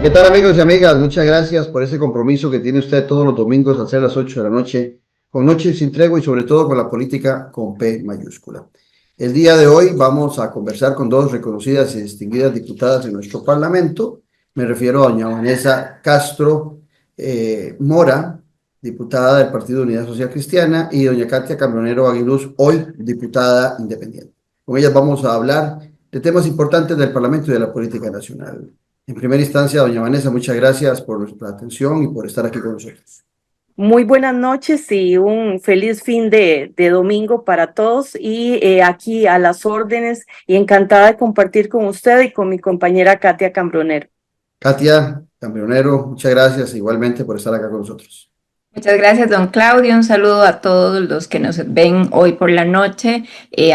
¿Qué tal amigos y amigas? Muchas gracias por ese compromiso que tiene usted todos los domingos a ser las 8 de la noche, con Noche sin Tregua y sobre todo con la política con P mayúscula. El día de hoy vamos a conversar con dos reconocidas y distinguidas diputadas de nuestro Parlamento. Me refiero a doña Vanessa Castro Mora, diputada del Partido Unidad Social Cristiana, y doña Katia Cambronero Aguiluz, hoy diputada independiente. Con ellas vamos a hablar de temas importantes del Parlamento y de la política nacional. En primera instancia, doña Vanessa, muchas gracias por la atención y por estar aquí con nosotros. Muy buenas noches y un feliz fin de domingo para todos y aquí a las órdenes y encantada de compartir con usted y con mi compañera Katia Cambronero. Katia, campeonero, muchas gracias igualmente por estar acá con nosotros. Muchas gracias, don Claudio. Un saludo a todos los que nos ven hoy por la noche,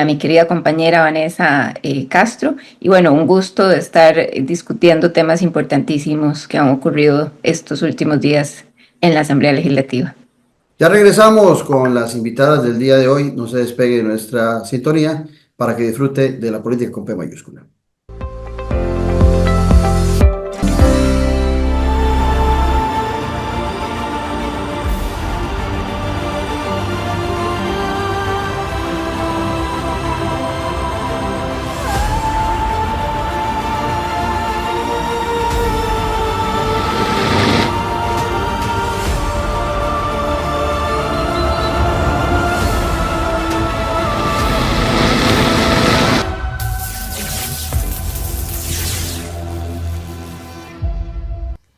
a mi querida compañera Vanessa Castro. Y bueno, un gusto de estar discutiendo temas importantísimos que han ocurrido estos últimos días en la Asamblea Legislativa. Ya regresamos con las invitadas del día de hoy. No se despegue de nuestra sintonía para que disfrute de la política con P mayúscula.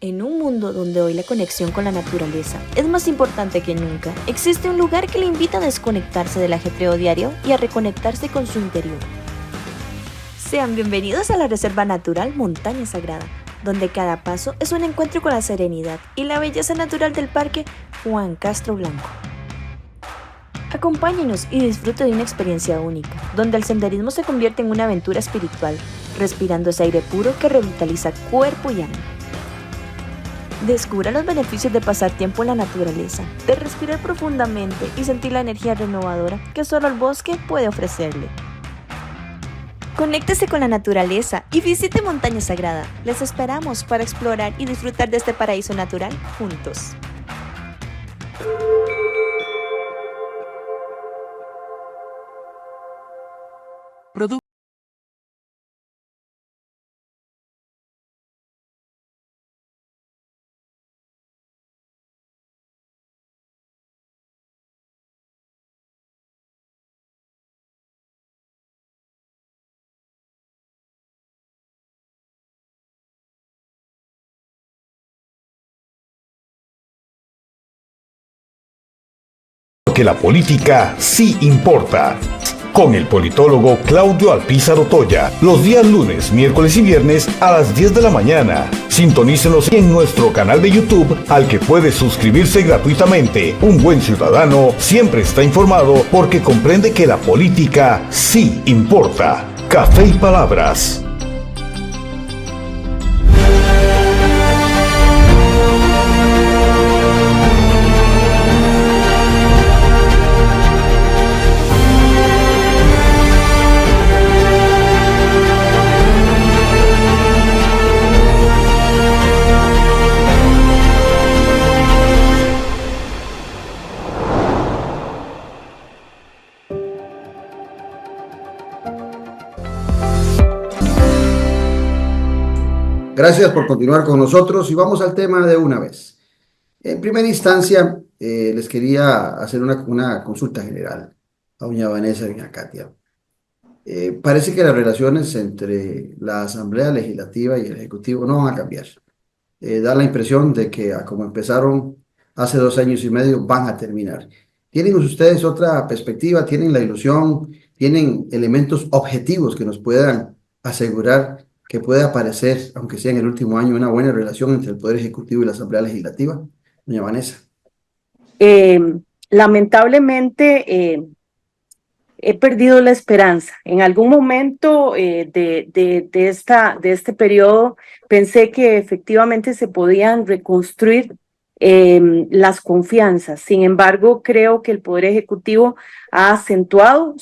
En un mundo donde hoy la conexión con la naturaleza es más importante que nunca, existe un lugar que le invita a desconectarse del ajetreo diario y a reconectarse con su interior. Sean bienvenidos a la Reserva Natural Montaña Sagrada, donde cada paso es un encuentro con la serenidad y la belleza natural del Parque Juan Castro Blanco. Acompáñenos y disfrute de una experiencia única, donde el senderismo se convierte en una aventura espiritual, respirando ese aire puro que revitaliza cuerpo y alma. Descubra los beneficios de pasar tiempo en la naturaleza, de respirar profundamente y sentir la energía renovadora que solo el bosque puede ofrecerle. Conéctese con la naturaleza y visite Montaña Sagrada. Les esperamos para explorar y disfrutar de este paraíso natural juntos. Que la política sí importa. Con el politólogo Claudio Alpizar Otoya, los días lunes, miércoles y viernes a las 10 de la mañana. Sintonícenos en nuestro canal de YouTube, al que puede suscribirse gratuitamente. Un buen ciudadano siempre está informado porque comprende que la política sí importa. Café y palabras. Gracias por continuar con nosotros y vamos al tema de una vez. En primera instancia, les quería hacer una consulta general a doña Vanessa y doña Katia. Parece que las relaciones entre la Asamblea Legislativa y el Ejecutivo no van a cambiar. Da la impresión de que como empezaron hace 2 años y medio, van a terminar. ¿Tienen ustedes otra perspectiva? ¿Tienen la ilusión? ¿Tienen elementos objetivos que nos puedan asegurar que puede aparecer, aunque sea en el último año, una buena relación entre el Poder Ejecutivo y la Asamblea Legislativa? Doña Vanessa. Lamentablemente he perdido la esperanza. En algún momento de este periodo pensé que efectivamente se podían reconstruir las confianzas. Sin embargo, creo que el Poder Ejecutivo ha acentuado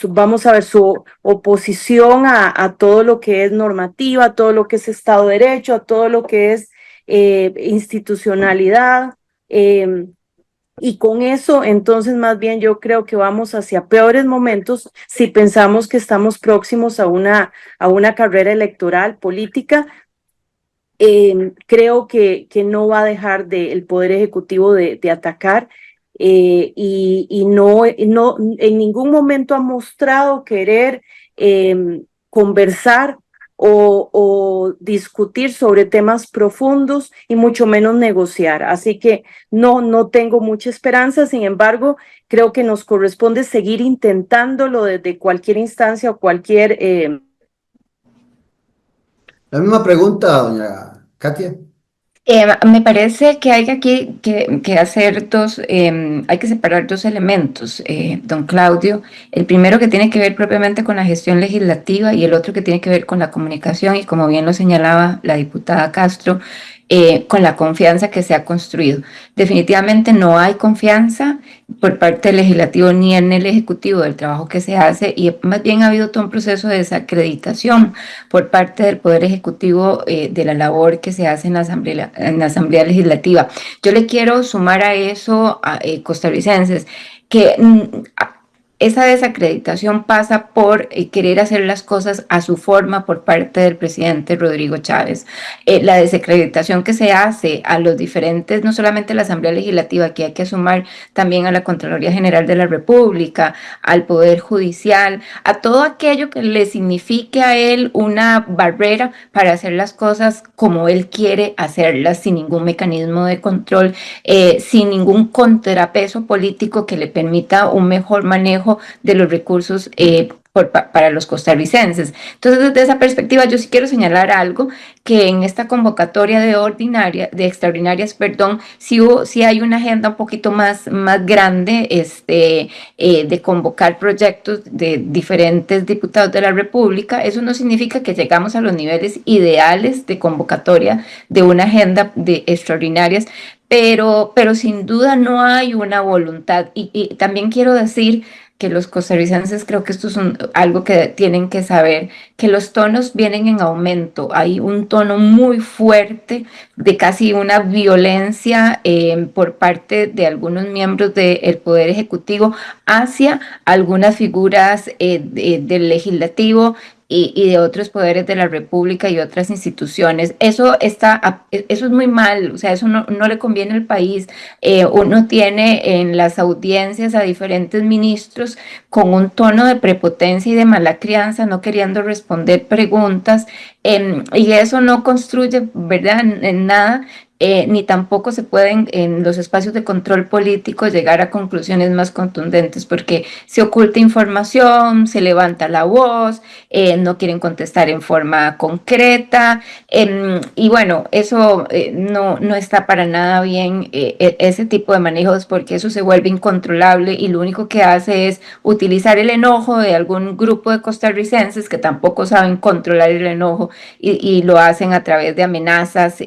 vamos a ver, su oposición a todo lo que es normativa, a todo lo que es Estado de Derecho, a todo lo que es institucionalidad. Y con eso, entonces, más bien yo creo que vamos hacia peores momentos si pensamos que estamos próximos a una carrera electoral política. Creo que no va a dejar el Poder Ejecutivo de atacar y no, en ningún momento ha mostrado querer conversar o discutir sobre temas profundos y mucho menos negociar. Así que no tengo mucha esperanza, sin embargo, creo que nos corresponde seguir intentándolo desde cualquier instancia o cualquier... La misma pregunta, doña Katia. Me parece que hay aquí que hacer hay que separar dos elementos, don Claudio. El primero que tiene que ver propiamente con la gestión legislativa y el otro que tiene que ver con la comunicación y, como bien lo señalaba la diputada Castro, con la confianza que se ha construido. Definitivamente no hay confianza por parte del legislativo ni en el ejecutivo del trabajo que se hace, y más bien ha habido todo un proceso de desacreditación por parte del Poder Ejecutivo de la labor que se hace en la Asamblea Legislativa. Yo le quiero sumar a eso, costarricenses, que esa desacreditación pasa por querer hacer las cosas a su forma por parte del presidente Rodrigo Chávez. La desacreditación que se hace a los diferentes, no solamente a la Asamblea Legislativa, que hay que sumar también a la Contraloría General de la República, al Poder Judicial, a todo aquello que le signifique a él una barrera para hacer las cosas como él quiere hacerlas, sin ningún mecanismo de control, sin ningún contrapeso político que le permita un mejor manejo de los recursos para los costarricenses. Entonces, desde esa perspectiva, yo sí quiero señalar algo, que en esta convocatoria de extraordinarias, sí hay una agenda un poquito más grande, de convocar proyectos de diferentes diputados de la República. Eso no significa que llegamos a los niveles ideales de convocatoria de una agenda de extraordinarias, pero sin duda no hay una voluntad. Y también quiero decir que los costarricenses, creo que esto es algo que tienen que saber, que los tonos vienen en aumento. Hay un tono muy fuerte de casi una violencia por parte de algunos miembros del Poder Ejecutivo hacia algunas figuras del Legislativo y de otros poderes de la República y otras instituciones. Eso es muy mal, o sea, eso no le conviene al país. Uno tiene en las audiencias a diferentes ministros con un tono de prepotencia y de mala crianza, no queriendo responder preguntas, y eso no construye, ¿verdad?, en nada. Ni tampoco se pueden en los espacios de control político llegar a conclusiones más contundentes, porque se oculta información, se levanta la voz, no quieren contestar en forma concreta, y bueno, eso no está para nada bien, ese tipo de manejos, porque eso se vuelve incontrolable y lo único que hace es utilizar el enojo de algún grupo de costarricenses que tampoco saben controlar el enojo, y lo hacen a través de amenazas,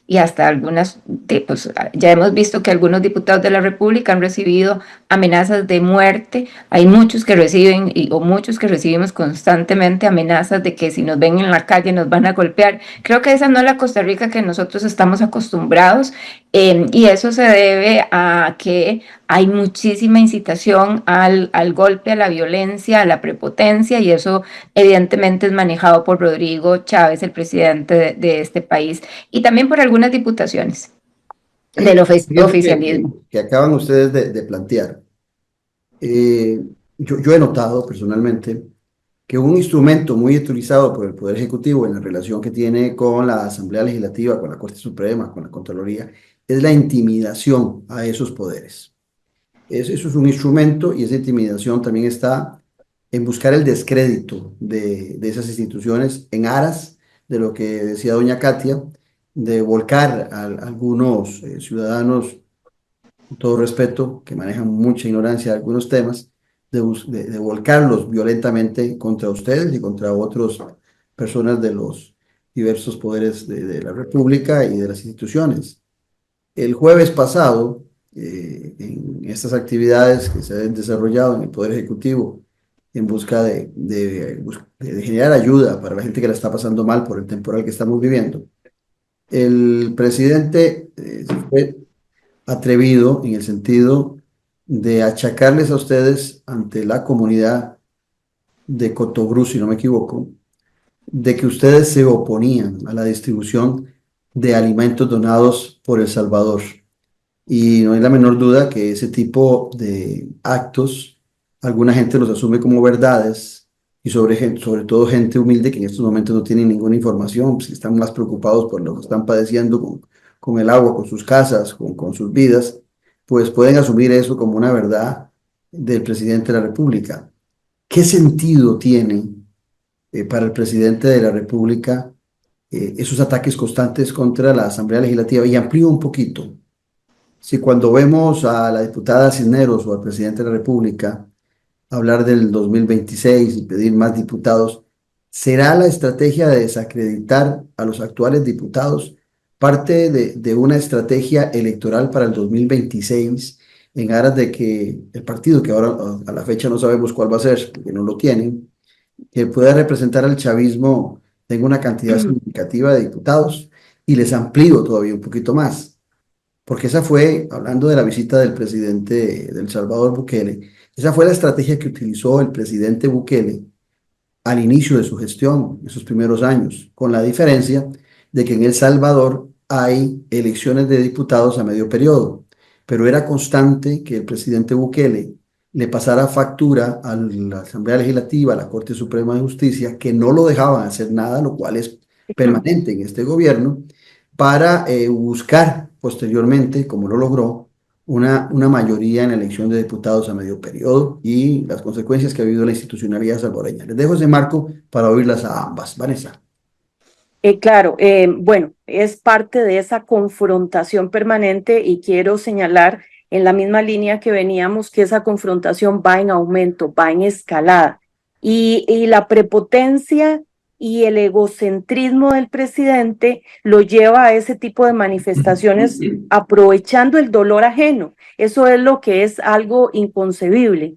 y hasta algunas, pues ya hemos visto que algunos diputados de la República han recibido amenazas de muerte. Hay muchos que reciben, o muchos que recibimos constantemente amenazas de que si nos ven en la calle nos van a golpear. Creo que esa no es la Costa Rica que nosotros estamos acostumbrados, y eso se debe a que hay muchísima incitación al golpe, a la violencia, a la prepotencia, y eso evidentemente es manejado por Rodrigo Chávez, el presidente de este país, y también por algunas diputaciones del oficialismo. Que acaban ustedes de plantear. Yo he notado personalmente que un instrumento muy utilizado por el Poder Ejecutivo en la relación que tiene con la Asamblea Legislativa, con la Corte Suprema, con la Contraloría, es la intimidación a esos poderes. Eso es un instrumento, y esa intimidación también está en buscar el descrédito de esas instituciones en aras de lo que decía doña Katia, de volcar a algunos ciudadanos, con todo respeto, que manejan mucha ignorancia de algunos temas, de volcarlos violentamente contra ustedes y contra otras personas de los diversos poderes de la República y de las instituciones. El jueves pasado, en estas actividades que se han desarrollado en el Poder Ejecutivo en busca de generar ayuda para la gente que la está pasando mal por el temporal que estamos viviendo. El presidente fue atrevido en el sentido de achacarles a ustedes ante la comunidad de Cotobrú, si no me equivoco, de que ustedes se oponían a la distribución de alimentos donados por El Salvador. Y no hay la menor duda que ese tipo de actos, alguna gente los asume como verdades, y sobre todo gente humilde que en estos momentos no tiene ninguna información, pues, que están más preocupados por lo que están padeciendo con el agua, con sus casas, con sus vidas, pues pueden asumir eso como una verdad del presidente de la República. ¿Qué sentido tiene para el presidente de la República esos ataques constantes contra la Asamblea Legislativa? Y amplío un poquito. Si cuando vemos a la diputada Cisneros o al presidente de la República hablar del 2026 y pedir más diputados, ¿será la estrategia de desacreditar a los actuales diputados parte de una estrategia electoral para el 2026 en aras de que el partido, que ahora a la fecha no sabemos cuál va a ser, porque no lo tienen, que pueda representar al chavismo, tenga una cantidad significativa de diputados? Y les amplío todavía un poquito más, porque esa fue, hablando de la visita del presidente de El Salvador, Bukele, esa fue la estrategia que utilizó el presidente Bukele al inicio de su gestión, en sus primeros años, con la diferencia de que en El Salvador hay elecciones de diputados a medio periodo, pero era constante que el presidente Bukele le pasara factura a la Asamblea Legislativa, a la Corte Suprema de Justicia, que no lo dejaban hacer nada, lo cual es permanente en este gobierno, para buscar posteriormente, como lo logró, una mayoría en la elección de diputados a medio periodo y las consecuencias que ha habido la institucionalidad salvadoreña. Les dejo ese marco para oírlas a ambas. Vanessa. Claro, bueno, es parte de esa confrontación permanente y quiero señalar en la misma línea que veníamos que esa confrontación va en aumento, va en escalada y la prepotencia y el egocentrismo del presidente lo lleva a ese tipo de manifestaciones aprovechando el dolor ajeno. Eso es lo que es algo inconcebible.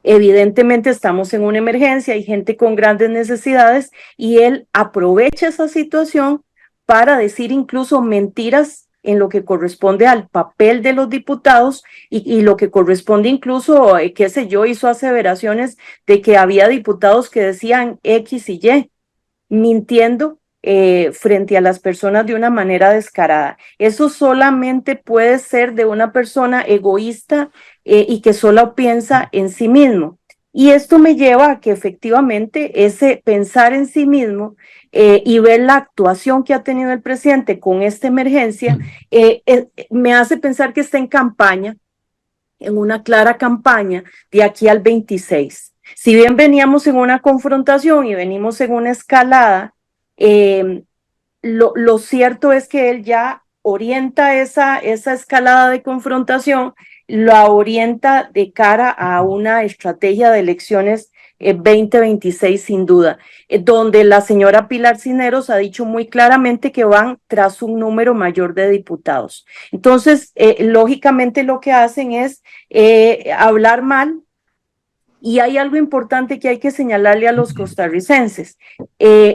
Evidentemente estamos en una emergencia, hay gente con grandes necesidades y él aprovecha esa situación para decir incluso mentiras en lo que corresponde al papel de los diputados y lo que corresponde incluso, qué sé yo, hizo aseveraciones de que había diputados que decían X y Y, mintiendo frente a las personas de una manera descarada. Eso solamente puede ser de una persona egoísta y que solo piensa en sí mismo. Y esto me lleva a que efectivamente ese pensar en sí mismo y ver la actuación que ha tenido el presidente con esta emergencia me hace pensar que está en campaña, en una clara campaña de aquí al 26. Si bien veníamos en una confrontación y venimos en una escalada, lo cierto es que él ya orienta esa escalada de confrontación, la orienta de cara a una estrategia de elecciones 2026 sin duda, donde la señora Pilar Cisneros ha dicho muy claramente que van tras un número mayor de diputados. Entonces, lógicamente lo que hacen es hablar mal. Y hay algo importante que hay que señalarle a los costarricenses.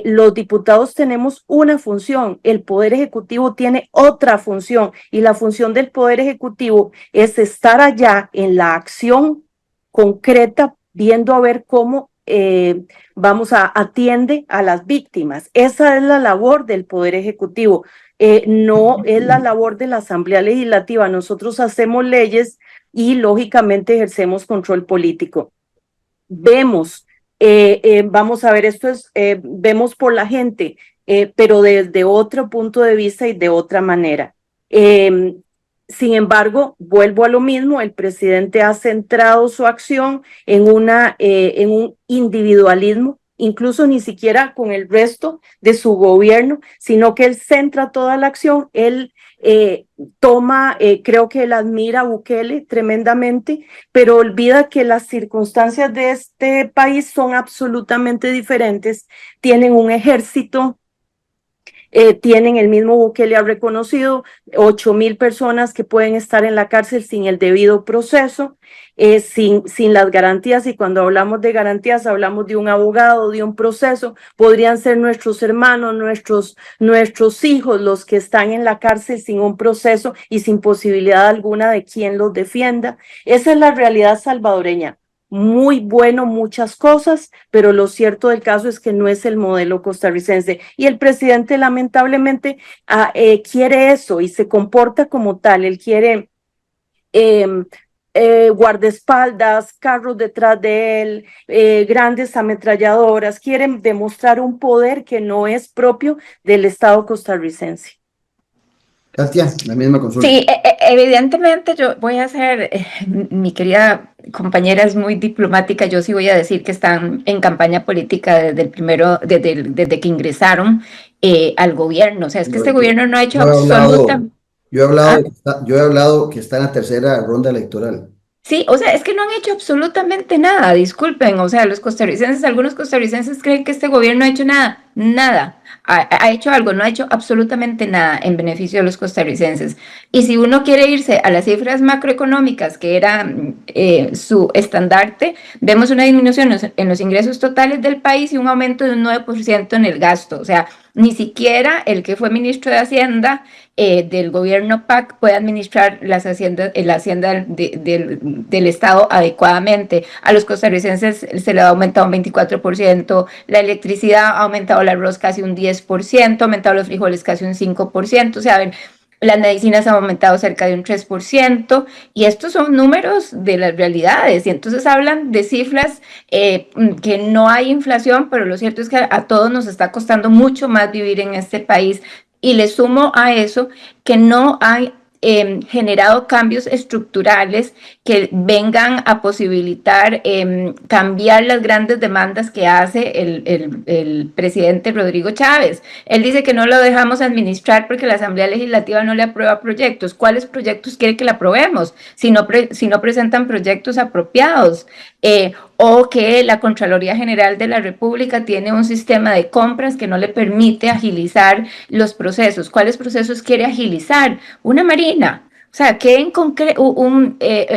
Los diputados tenemos una función, el Poder Ejecutivo tiene otra función y la función del Poder Ejecutivo es estar allá en la acción concreta, viendo a ver cómo atiende a las víctimas. Esa es la labor del Poder Ejecutivo, no es la labor de la Asamblea Legislativa. Nosotros hacemos leyes y lógicamente ejercemos control político. Vemos, vamos a ver, esto es, vemos por la gente, pero desde otro punto de vista y de otra manera. Sin embargo, vuelvo a lo mismo, el presidente ha centrado su acción en un individualismo, incluso ni siquiera con el resto de su gobierno, sino que él centra toda la acción, él creo que él admira a Bukele tremendamente, pero olvida que las circunstancias de este país son absolutamente diferentes. Tienen un ejército tienen, el mismo Bukele ha reconocido 8,000 personas que pueden estar en la cárcel sin el debido proceso, sin las garantías, y cuando hablamos de garantías hablamos de un abogado, de un proceso. Podrían ser nuestros hermanos, nuestros hijos los que están en la cárcel sin un proceso y sin posibilidad alguna de quien los defienda. Esa es la realidad salvadoreña. Muy bueno muchas cosas, pero lo cierto del caso es que no es el modelo costarricense, y el presidente lamentablemente quiere eso y se comporta como tal. Él quiere guardaespaldas, carros detrás de él, grandes ametralladoras, quieren demostrar un poder que no es propio del Estado costarricense. Katia, la misma consulta. Sí, evidentemente yo voy a hacer, mi querida compañera es muy diplomática, yo sí voy a decir que están en campaña política desde que ingresaron al gobierno. O sea, es que este gobierno no ha hecho absolutamente... Yo he hablado que está en la tercera ronda electoral. Sí, o sea, es que no han hecho absolutamente nada, disculpen, o sea, los costarricenses, algunos costarricenses creen que este gobierno ha hecho nada. Ha hecho algo, no ha hecho absolutamente nada en beneficio de los costarricenses. Y si uno quiere irse a las cifras macroeconómicas, que era su estandarte, vemos una disminución en los ingresos totales del país y un aumento de un 9% en el gasto. O sea, ni siquiera el que fue ministro de Hacienda del gobierno PAC puede administrar la hacienda del Estado adecuadamente. A los costarricenses se le ha aumentado un 24%, la electricidad ha aumentado el arroz casi un 10%, ha aumentado los frijoles casi un 5%, o sea, a ver, las medicinas han aumentado cerca de un 3%, y estos son números de las realidades, y entonces hablan de cifras que no hay inflación, pero lo cierto es que a todos nos está costando mucho más vivir en este país, y le sumo a eso que no hay generado cambios estructurales que vengan a posibilitar cambiar las grandes demandas que hace el presidente Rodrigo Chávez. Él dice que no lo dejamos administrar porque la Asamblea Legislativa no le aprueba proyectos. ¿Cuáles proyectos quiere que le aprobemos? Si no presentan proyectos apropiados. O que la Contraloría General de la República tiene un sistema de compras que no le permite agilizar los procesos. ¿Cuáles procesos quiere agilizar? Una marina. O sea, que en concreto,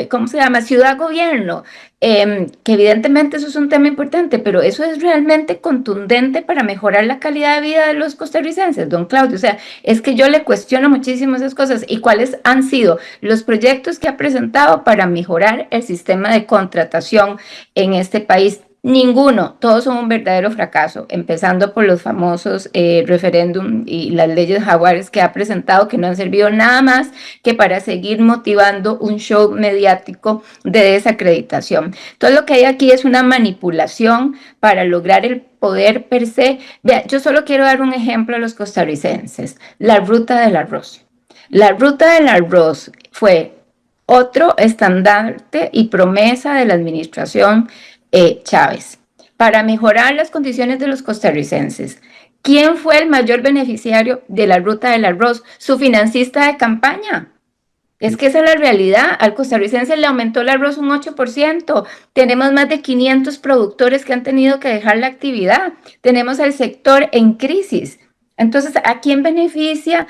¿cómo se llama? Ciudad-gobierno, que evidentemente eso es un tema importante, pero eso es realmente contundente para mejorar la calidad de vida de los costarricenses, don Claudio. O sea, es que yo le cuestiono muchísimo esas cosas. ¿Y cuáles han sido los proyectos que ha presentado para mejorar el sistema de contratación en este país? Ninguno, todos son un verdadero fracaso, empezando por los famosos referéndum y las leyes jaguares que ha presentado, que no han servido nada más que para seguir motivando un show mediático de desacreditación. Todo lo que hay aquí es una manipulación para lograr el poder per se. Vea, yo solo quiero dar un ejemplo a los costarricenses: la ruta del arroz. La ruta del arroz fue otro estandarte y promesa de la administración Chávez, para mejorar las condiciones de los costarricenses. ¿Quién fue el mayor beneficiario de la ruta del arroz? Su financista de campaña. Es que esa es la realidad. Al costarricense le aumentó el arroz un 8%. Tenemos más de 500 productores que han tenido que dejar la actividad. Tenemos al sector en crisis. Entonces, ¿a quién beneficia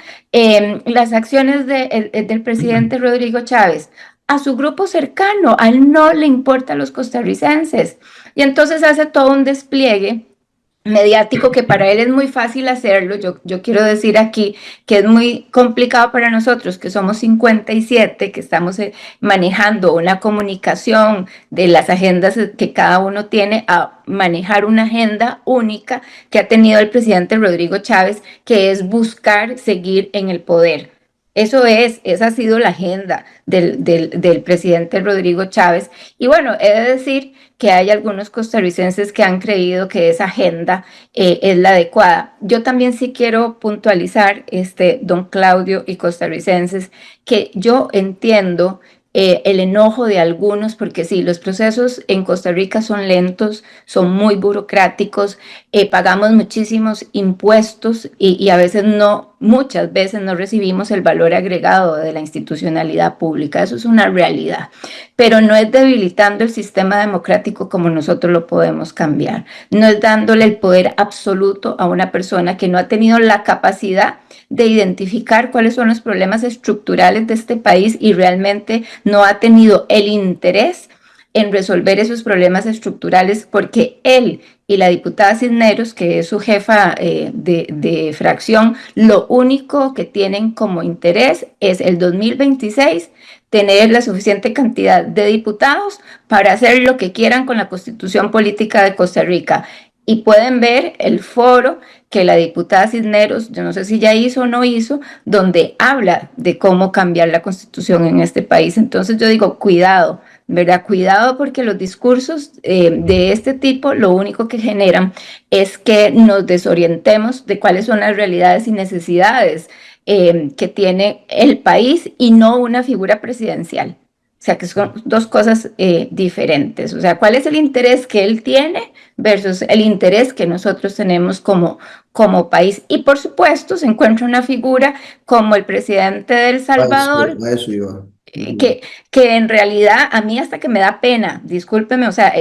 las acciones del presidente Rodrigo Chávez? A su grupo cercano. A él no le importa a los costarricenses. Y entonces hace todo un despliegue mediático que para él es muy fácil hacerlo. Yo quiero decir aquí que es muy complicado para nosotros, que somos 57, que estamos manejando una comunicación de las agendas que cada uno tiene, a manejar una agenda única que ha tenido el presidente Rodrigo Chávez, que es buscar seguir en el poder. Esa ha sido la agenda del presidente Rodrigo Chávez. Y bueno, he de decir que hay algunos costarricenses que han creído que esa agenda es la adecuada. Yo también sí quiero puntualizar, don Claudio y costarricenses, que yo entiendo el enojo de algunos, porque sí, los procesos en Costa Rica son lentos, son muy burocráticos, pagamos muchísimos impuestos y a veces no muchas veces no recibimos el valor agregado de la institucionalidad pública. Eso es una realidad, pero no es debilitando el sistema democrático como nosotros lo podemos cambiar. No es dándole el poder absoluto a una persona que no ha tenido la capacidad de identificar cuáles son los problemas estructurales de este país y realmente no ha tenido el interés en resolver esos problemas estructurales, porque él y la diputada Cisneros, que es su jefa de fracción, lo único que tienen como interés es el 2026 tener la suficiente cantidad de diputados para hacer lo que quieran con la Constitución Política de Costa Rica. Y pueden ver el foro que la diputada Cisneros, yo no sé si ya hizo o no hizo, donde habla de cómo cambiar la Constitución en este país. Entonces yo digo, cuidado, ¿verdad? Cuidado, porque los discursos de este tipo lo único que generan es que nos desorientemos de cuáles son las realidades y necesidades que tiene el país y no una figura presidencial. O sea, que son dos cosas diferentes. O sea, ¿cuál es el interés que él tiene versus el interés que nosotros tenemos como país? Y por supuesto, se encuentra una figura como el presidente de El Salvador, A eso iba. que en realidad a mí hasta que me da pena, discúlpeme, o sea,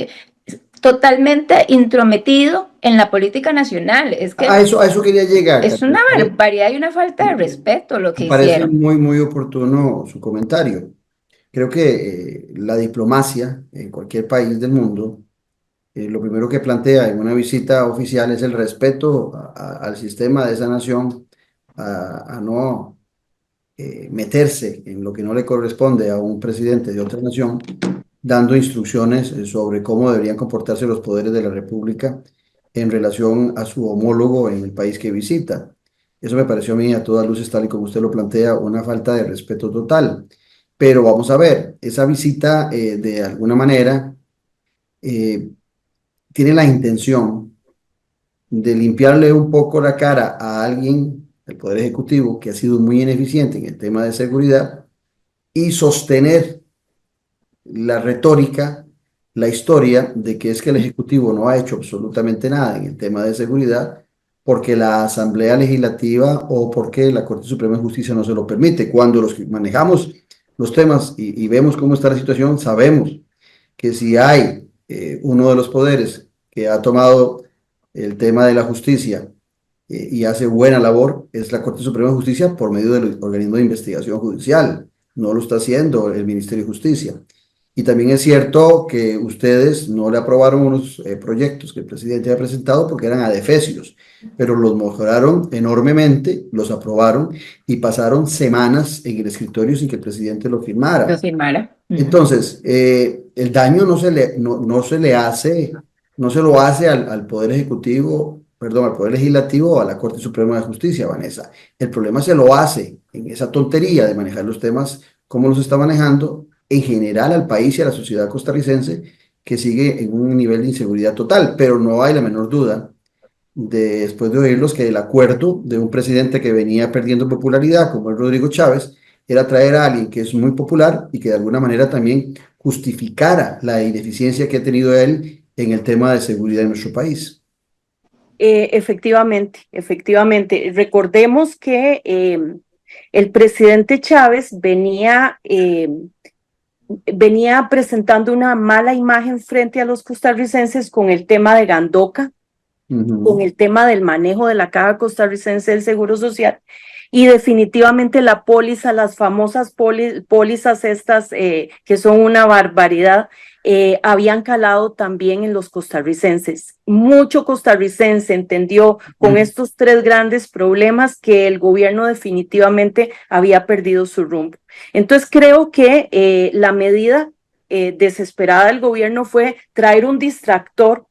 totalmente intrometido en la política nacional. Es que A eso quería llegar. es una barbaridad y una falta de respeto lo que Me parece hicieron. muy, muy oportuno su comentario. Creo que la diplomacia en cualquier país del mundo, lo primero que plantea en una visita oficial es el respeto al sistema de esa nación, a no meterse en lo que no le corresponde a un presidente de otra nación, dando instrucciones sobre cómo deberían comportarse los poderes de la República en relación a su homólogo en el país que visita. Eso me pareció a mí, a todas luces, tal y como usted lo plantea, una falta de respeto total. Pero vamos a ver, esa visita de alguna manera eh, tiene la intención de limpiarle un poco la cara a alguien, el Poder Ejecutivo, que ha sido muy ineficiente en el tema de seguridad, y sostener la retórica, la historia de que es que el Ejecutivo no ha hecho absolutamente nada en el tema de seguridad porque la Asamblea Legislativa o porque la Corte Suprema de Justicia no se lo permite. Cuando los que manejamos los temas y vemos cómo está la situación, sabemos que si hay uno de los poderes que ha tomado el tema de la justicia y hace buena labor, es la Corte Suprema de Justicia por medio del organismo de investigación judicial. No lo está haciendo el Ministerio de Justicia. Y también es cierto que ustedes no le aprobaron unos proyectos que el presidente ha presentado porque eran adefesios, pero los mejoraron enormemente, los aprobaron y pasaron semanas en el escritorio sin que el presidente lo Lo firmara. firmara. Entonces, el daño no se le hace, no se lo hace al Poder Ejecutivo, perdón, al Poder Legislativo o a la Corte Suprema de Justicia, Vanessa. El problema se lo hace en esa tontería de manejar los temas como los está manejando en general al país y a la sociedad costarricense, que sigue en un nivel de inseguridad total, pero no hay la menor duda, después de oírlos, que el acuerdo de un presidente que venía perdiendo popularidad, como el Rodrigo Chávez, era traer a alguien que es muy popular y que de alguna manera también justificara la ineficiencia que ha tenido él en el tema de seguridad en nuestro país. Efectivamente, efectivamente. Recordemos que el presidente Chávez venía presentando una mala imagen frente a los costarricenses con el tema de Gandoca, con el tema del manejo de la Caja Costarricense del Seguro Social, y definitivamente la póliza, las famosas pólizas estas que son una barbaridad, habían calado también en los costarricenses. Mucho costarricense entendió con estos tres grandes problemas que el gobierno definitivamente había perdido su rumbo. Entonces creo que la medida desesperada del gobierno fue traer un distractor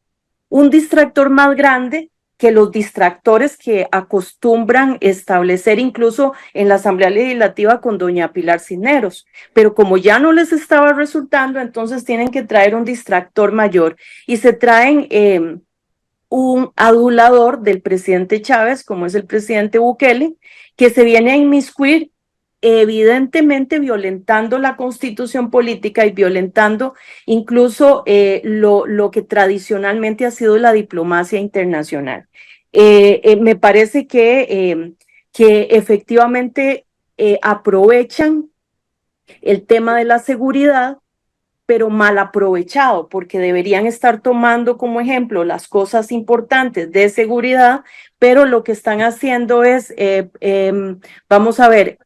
más grande que los distractores que acostumbran establecer incluso en la Asamblea Legislativa con doña Pilar Cisneros. Pero como ya no les estaba resultando, entonces tienen que traer un distractor mayor y se traen un adulador del presidente Chávez, como es el presidente Bukele, que se viene a inmiscuir evidentemente violentando la constitución política y violentando incluso lo que tradicionalmente ha sido la diplomacia internacional. Me parece que que efectivamente aprovechan el tema de la seguridad, pero mal aprovechado, porque deberían estar tomando como ejemplo las cosas importantes de seguridad, pero lo que están haciendo es, vamos a ver,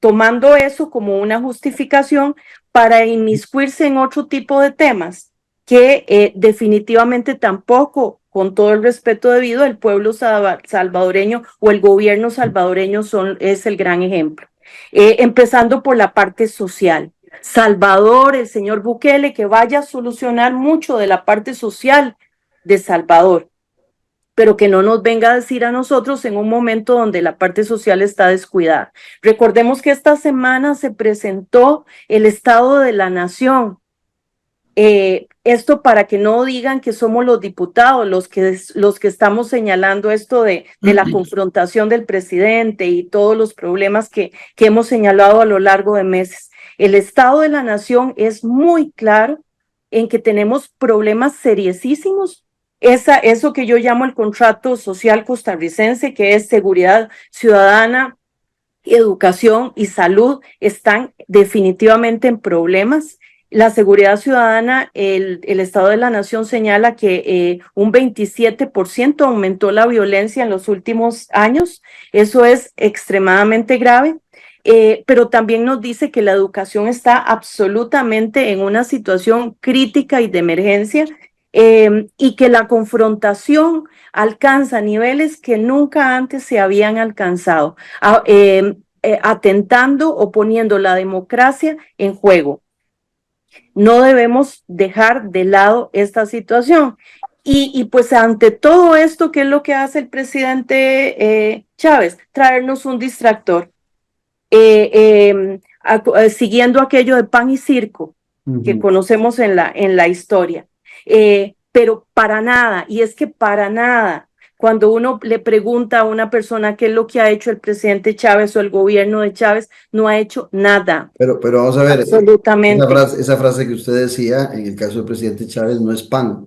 tomando eso como una justificación para inmiscuirse en otro tipo de temas que definitivamente tampoco, con todo el respeto debido, el pueblo salvadoreño o el gobierno salvadoreño es el gran ejemplo. Empezando por la parte social. Salvador, el señor Bukele, que vaya a solucionar mucho de la parte social de Salvador, pero que no nos venga a decir a nosotros en un momento donde la parte social está descuidada. Recordemos que esta semana se presentó el Estado de la Nación. Esto para que no digan que somos los diputados los que estamos señalando esto de la confrontación del presidente y todos los problemas que hemos señalado a lo largo de meses. El Estado de la Nación es muy claro en que tenemos problemas seriosísimos. Eso que yo llamo el contrato social costarricense, que es seguridad ciudadana, educación y salud, están definitivamente en problemas. La seguridad ciudadana, el Estado de la Nación señala que un 27% aumentó la violencia en los últimos años. Eso es extremadamente grave. Pero también nos dice que la educación está absolutamente en una situación crítica y de emergencia, y que la confrontación alcanza niveles que nunca antes se habían alcanzado, atentando o poniendo la democracia en juego. No debemos dejar de lado esta situación. Y pues ante todo esto, ¿qué es lo que hace el presidente Chávez? Traernos un distractor. Siguiendo aquello de pan y circo que conocemos en la historia. Pero para nada, y es que para nada, cuando uno le pregunta a una persona qué es lo que ha hecho el presidente Chávez o el gobierno de Chávez, no ha hecho nada. Pero vamos a ver, Absolutamente. esa frase que usted decía, en el caso del presidente Chávez, no es pan,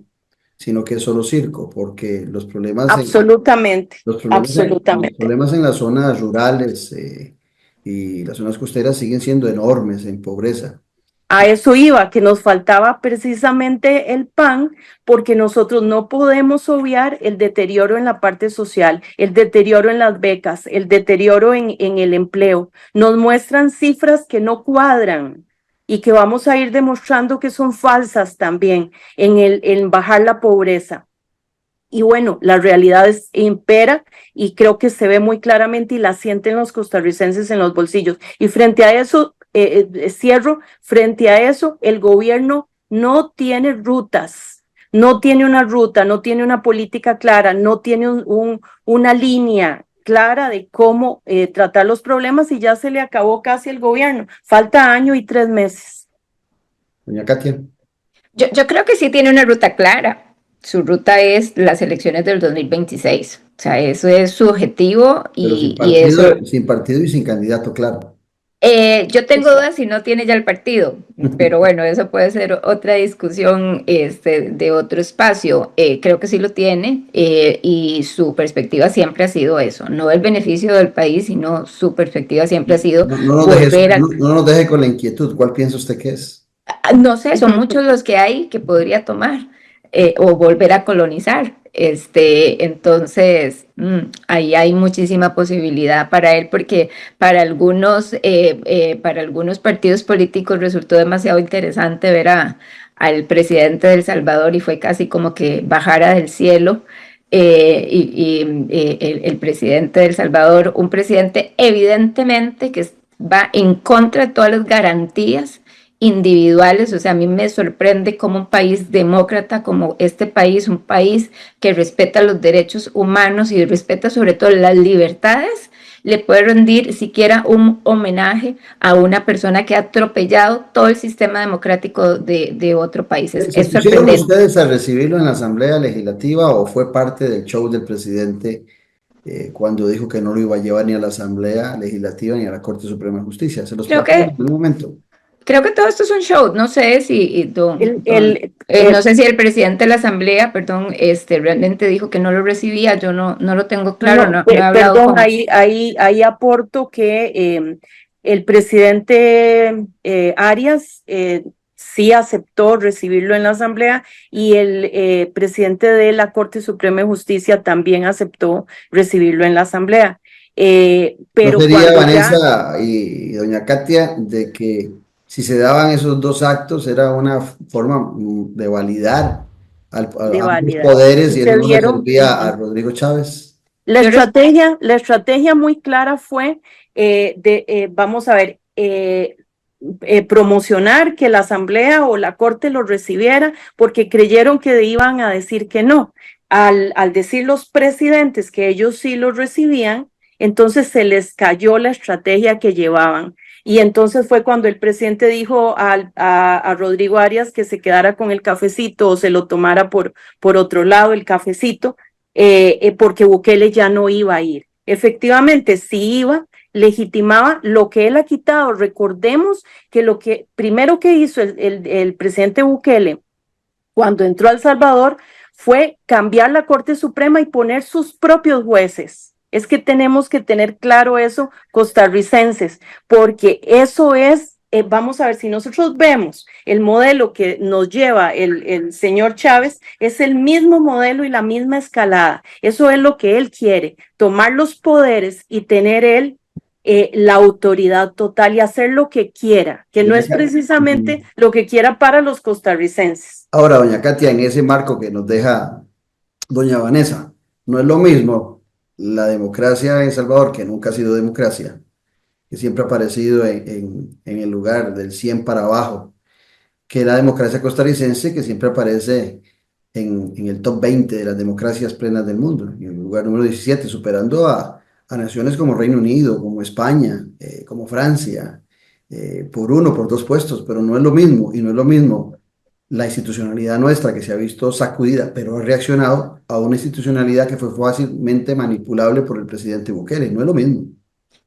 sino que es solo circo, porque Absolutamente, los absolutamente. problemas en las zonas rurales y las zonas costeras siguen siendo enormes en pobreza. A eso iba, que nos faltaba precisamente el pan, porque nosotros no podemos obviar el deterioro en la parte social, el deterioro en las becas, el deterioro en el empleo. Nos muestran cifras que no cuadran y que vamos a ir demostrando que son falsas también en bajar la pobreza. Y bueno, la realidad impera y creo que se ve muy claramente y la sienten los costarricenses en los bolsillos. Y frente a eso, cierro, frente a eso, el gobierno no tiene rutas, no tiene una ruta, no tiene una política clara, no tiene una línea clara de cómo tratar los problemas y ya se le acabó casi el gobierno. Falta año y 3 meses. Doña Katia. Yo creo que sí tiene una ruta clara. Su ruta es las elecciones del 2026. O sea, eso es su objetivo y eso... Sin partido y sin candidato, claro. Yo tengo dudas si no tiene ya el partido, pero bueno, eso puede ser otra discusión de otro espacio. Creo que sí lo tiene y su perspectiva siempre ha sido eso, no el beneficio del país, sino su perspectiva siempre ha sido no nos deje con la inquietud. ¿Cuál piensa usted que es? No sé, son muchos los que hay que podría tomar o volver a colonizar. Entonces, ahí hay muchísima posibilidad para él, porque para algunos partidos políticos resultó demasiado interesante ver al presidente de El Salvador y fue casi como que bajara del cielo. El presidente de El Salvador, un presidente evidentemente que va en contra de todas las garantías individuales. O sea, a mí me sorprende cómo un país demócrata como este país, un país que respeta los derechos humanos y respeta sobre todo las libertades, le puede rendir siquiera un homenaje a una persona que ha atropellado todo el sistema democrático de otro país. ¿Se pusieron ustedes a recibirlo en la Asamblea Legislativa o fue parte del show del presidente cuando dijo que no lo iba a llevar ni a la Asamblea Legislativa ni a la Corte Suprema de Justicia? ¿Se los plantearon en algún momento? creo que todo esto es un show. No sé si El, no sé si el presidente de la Asamblea, perdón, realmente dijo que no lo recibía. Yo no lo tengo claro, no he hablado perdón, con... ahí aporto que el presidente Arias sí aceptó recibirlo en la Asamblea y el presidente de la Corte Suprema de Justicia también aceptó recibirlo en la Asamblea. ¿No Pero sería, cuando ya Vanessa y doña Katia, de que si se daban esos dos actos era una forma de validar de a ambos válida, poderes si y eso se no le dieron, servía a Rodrigo Chávez? Yo la estrategia muy clara fue vamos a ver, promocionar que la Asamblea o la Corte lo recibiera porque creyeron que iban a decir que no. Al decir los presidentes que ellos sí los recibían, entonces se les cayó la estrategia que llevaban. Y entonces fue cuando el presidente dijo a Rodrigo Arias que se quedara con el cafecito o se lo tomara por otro lado el cafecito, porque Bukele ya no iba a ir. Efectivamente, sí iba, legitimaba lo que él ha quitado. Recordemos que lo que primero que hizo el presidente Bukele cuando entró a El Salvador fue cambiar la Corte Suprema y poner sus propios jueces. Es que tenemos que tener claro eso, costarricenses, porque eso es, vamos a ver, si nosotros vemos el modelo que nos lleva el señor Chávez, es el mismo modelo y la misma escalada. Eso es lo que él quiere, tomar los poderes y tener él la autoridad total y hacer lo que quiera, que no es precisamente lo que quiera para los costarricenses. Ahora, doña Katia, en ese marco que nos deja doña Vanessa, no es lo mismo la democracia en El Salvador, que nunca ha sido democracia, que siempre ha aparecido en el lugar del 100 para abajo, que la democracia costarricense, que siempre aparece en el top 20 de las democracias plenas del mundo, en el lugar número 17, superando a naciones como Reino Unido, como España, como Francia, por uno, por dos puestos, pero no es lo mismo, y no es lo mismo la institucionalidad nuestra que se ha visto sacudida, pero ha reaccionado a una institucionalidad que fue fácilmente manipulable por el presidente Bukele, no es lo mismo.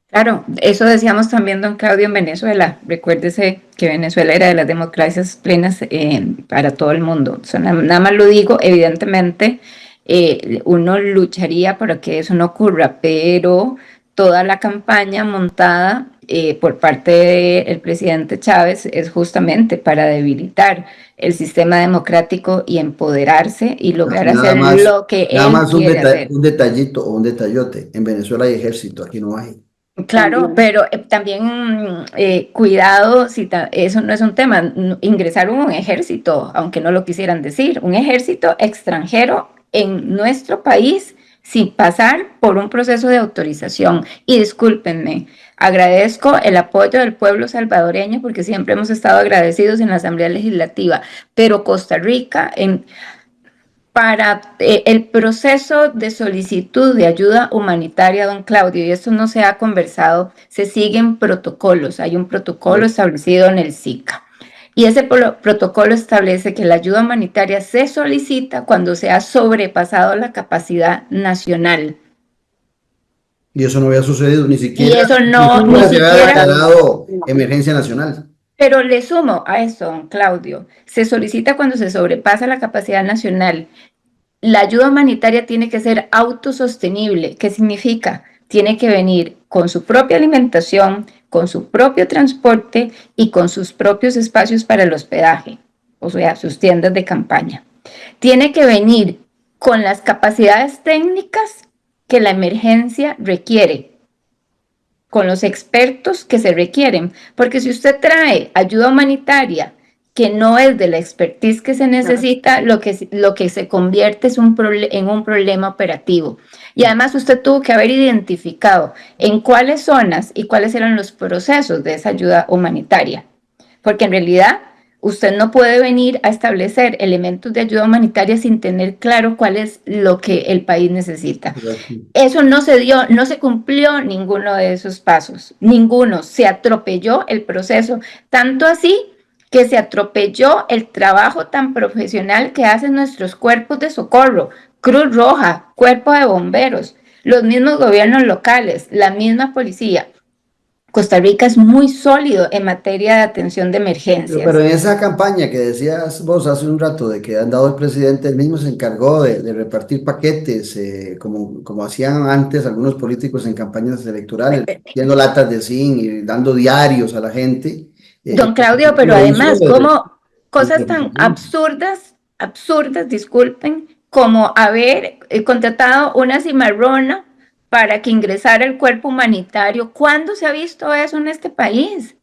Claro, eso decíamos también, don Claudio, en Venezuela. Recuérdese que Venezuela era de las democracias plenas para todo el mundo. O sea, nada más lo digo, evidentemente uno lucharía para que eso no ocurra, pero toda la campaña montada por parte del presidente Chávez es justamente para debilitar el sistema democrático y empoderarse y lograr hacer lo que Nada él más quiere hacer. un detallito o un detallote. En Venezuela hay ejército, aquí no hay. Claro, pero también cuidado, si eso no es un tema, ingresar un ejército, aunque no lo quisieran decir, un ejército extranjero en nuestro país sin pasar por un proceso de autorización. Y discúlpenme, agradezco el apoyo del pueblo salvadoreño porque siempre hemos estado agradecidos en la Asamblea Legislativa, pero Costa Rica para el proceso de solicitud de ayuda humanitaria, don Claudio, y esto no se ha conversado, se siguen protocolos. Hay un protocolo establecido en el SICA. Y ese protocolo establece que la ayuda humanitaria se solicita cuando se ha sobrepasado la capacidad nacional. Y eso no había sucedido, ni Y siquiera, eso ni no, ni siquiera se había siquiera... declarado emergencia nacional. Pero le sumo a esto, don Claudio, se solicita cuando se sobrepasa la capacidad nacional. La ayuda humanitaria tiene que ser autosostenible. ¿Qué significa? Tiene que venir con su propia alimentación, con su propio transporte y con sus propios espacios para el hospedaje, o sea, sus tiendas de campaña. Tiene que venir con las capacidades técnicas que la emergencia requiere, con los expertos que se requieren, porque si usted trae ayuda humanitaria que no es de la expertise que se necesita, lo que se convierte es en un problema operativo. Y además usted tuvo que haber identificado en cuáles zonas y cuáles eran los procesos de esa ayuda humanitaria, porque en realidad usted no puede venir a establecer elementos de ayuda humanitaria sin tener claro cuál es lo que el país necesita. Eso no se dio, no se cumplió ninguno de esos pasos, ninguno. Se atropelló el proceso, tanto así que se atropelló el trabajo tan profesional que hacen nuestros cuerpos de socorro, Cruz Roja, Cuerpo de Bomberos, los mismos gobiernos locales, la misma policía. Costa Rica es muy sólido en materia de atención de emergencias. Pero en esa campaña que decías vos hace un rato de que han dado el presidente, él mismo se encargó de repartir paquetes, como hacían antes algunos políticos en campañas electorales, viendo latas de zinc y dando diarios a la gente. Don Claudio, pero Lo hizo además, como cosas desde tan el absurdas, disculpen, como haber contratado una cimarrona para que ingresara el cuerpo humanitario. ¿Cuándo se ha visto eso en este país?